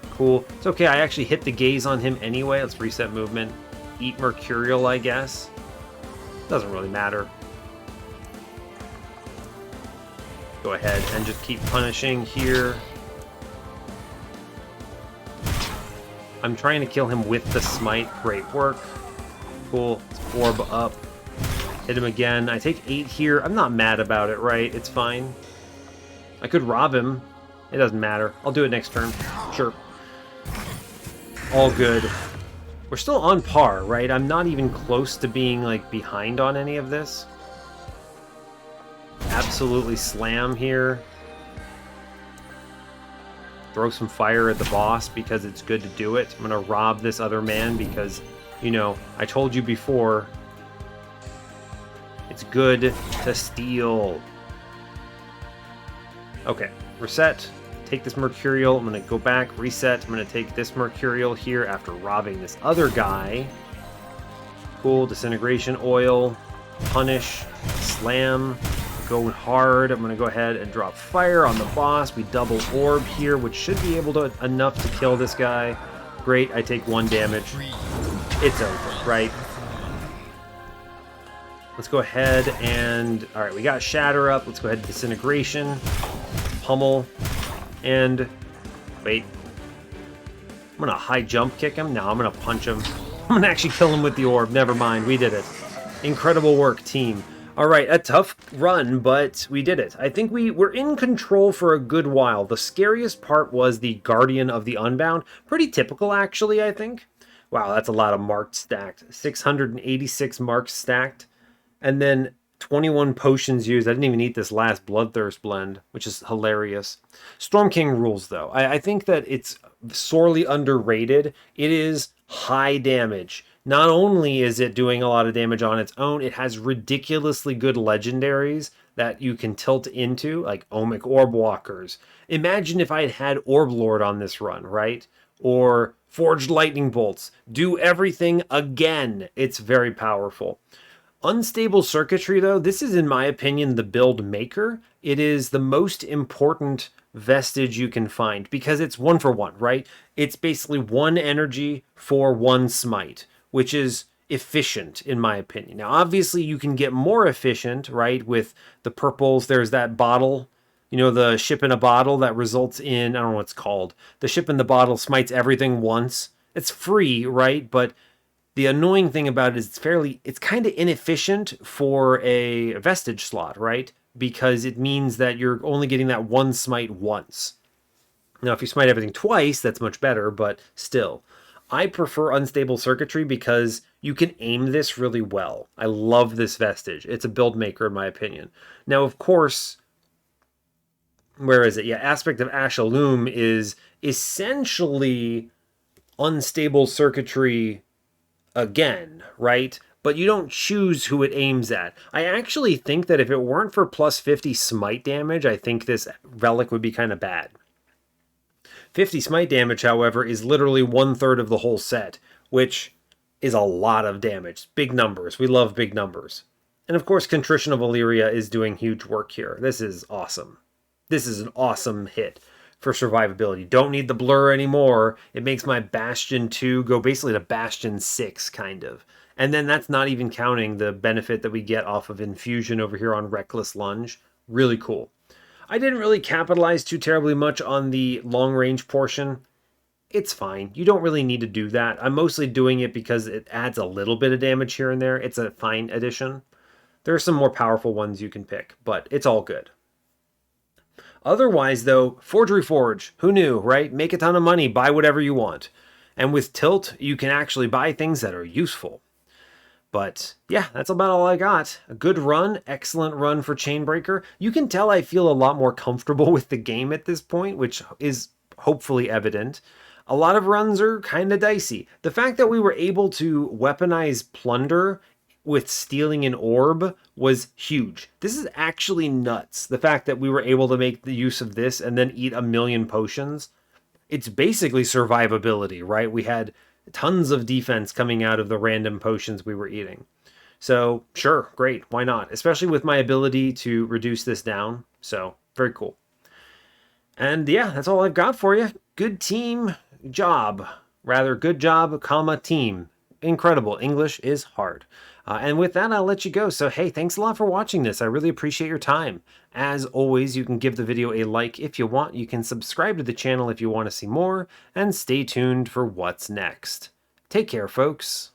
Cool. It's okay. I actually hit the gaze on him anyway. Let's reset movement. Eat Mercurial, I guess. Doesn't really matter. Go ahead and just keep punishing here. I'm trying to kill him with the smite. Great work. Cool. Let's orb up. Hit him again. I take 8 here. I'm not mad about it, right? It's fine. I could rob him. It doesn't matter. I'll do it next turn. Sure. All good. We're still on par, right? I'm not even close to being, like, behind on any of this. Absolutely slam here. Throw some fire at the boss because it's good to do it. I'm going to rob this other man because, you know, I told you before... It's good to steal. Okay, reset. Take this Mercurial. I'm going to go back, reset. I'm going to take this Mercurial here after robbing this other guy. Cool, disintegration oil. Punish. Slam. Go hard. I'm going to go ahead and drop fire on the boss. We double orb here, which should be able to enough to kill this guy. Great, I take 1 damage. It's over, right? Let's go ahead and... Alright, we got Shatter up. Let's go ahead and Disintegration. Pummel. And... Wait. I'm going to high jump kick him. No, I'm going to punch him. I'm going to actually kill him with the orb. Never mind. We did it. Incredible work, team. Alright, a tough run, but we did it. I think we were in control for a good while. The scariest part was the Guardian of the Unbound. Pretty typical, actually, I think. Wow, that's a lot of marks stacked. 686 marks stacked. And then 21 potions used. I didn't even eat this last Bloodthirst blend, which is hilarious. Storm King rules, though. I think that it's sorely underrated. It is high damage. Not only is it doing a lot of damage on its own, it has ridiculously good legendaries that you can tilt into, like Omic Orb Walkers. Imagine if I had had Orb Lord on this run, right? Or Forged Lightning Bolts. Do everything again. It's very powerful. Unstable circuitry, though, this is, in my opinion, the build maker. It is the most important vestige you can find because it's 1-for-1, right? It's basically 1 energy for 1 smite, which is efficient, in my opinion. Now, obviously, you can get more efficient, right, with the purples. There's that bottle, you know, the ship in a bottle that results in, I don't know what it's called. The ship in the bottle smites everything once. It's free, right? But the annoying thing about it is it's kind of inefficient for a vestige slot, right? Because it means that you're only getting that 1 smite once. Now, if you smite everything twice, that's much better, but still. I prefer unstable circuitry because you can aim this really well. I love this vestige. It's a build maker in my opinion. Now, of course, where is it? Yeah, Aspect of Ashalum is essentially unstable circuitry again, right? But you don't choose who it aims at. I actually think that if it weren't for plus 50 smite damage, I think this relic would be kind of bad. 50 smite damage, however, is literally 1/3 of the whole set, which is a lot of damage. Big numbers. We love big numbers. And of course, Contrition of Illyria is doing huge work here. This is awesome. This is an awesome hit for survivability. Don't need the blur anymore. It makes my Bastion 2 go basically to Bastion 6, kind of. And then that's not even counting the benefit that we get off of Infusion over here on Reckless Lunge. Really cool. I didn't really capitalize too terribly much on the long range portion. It's fine. You don't really need to do that. I'm mostly doing it because it adds a little bit of damage here and there. It's a fine addition. There are some more powerful ones you can pick, but it's all good. Otherwise, though, Forgery Forge, who knew, right? Make a ton of money, buy whatever you want. And with Tilt, you can actually buy things that are useful. But yeah, that's about all I got. A good run, excellent run for Chainbreaker. You can tell I feel a lot more comfortable with the game at this point, which is hopefully evident. A lot of runs are kind of dicey. The fact that we were able to weaponize Plunder with stealing an orb was huge. This is actually nuts. The fact that we were able to make the use of this and then eat 1,000,000 potions. It's basically survivability, right? We had tons of defense coming out of the random potions we were eating. So sure, great, why not? Especially with my ability to reduce this down. So very cool. And yeah, that's all I've got for you. Good team job. Rather, good job, comma, team. Incredible. English is hard. And with that, I'll let you go. So hey, thanks a lot for watching this. I really appreciate your time. As always, you can give the video a like if you want. You can subscribe to the channel if you want to see more. And stay tuned for what's next. Take care, folks.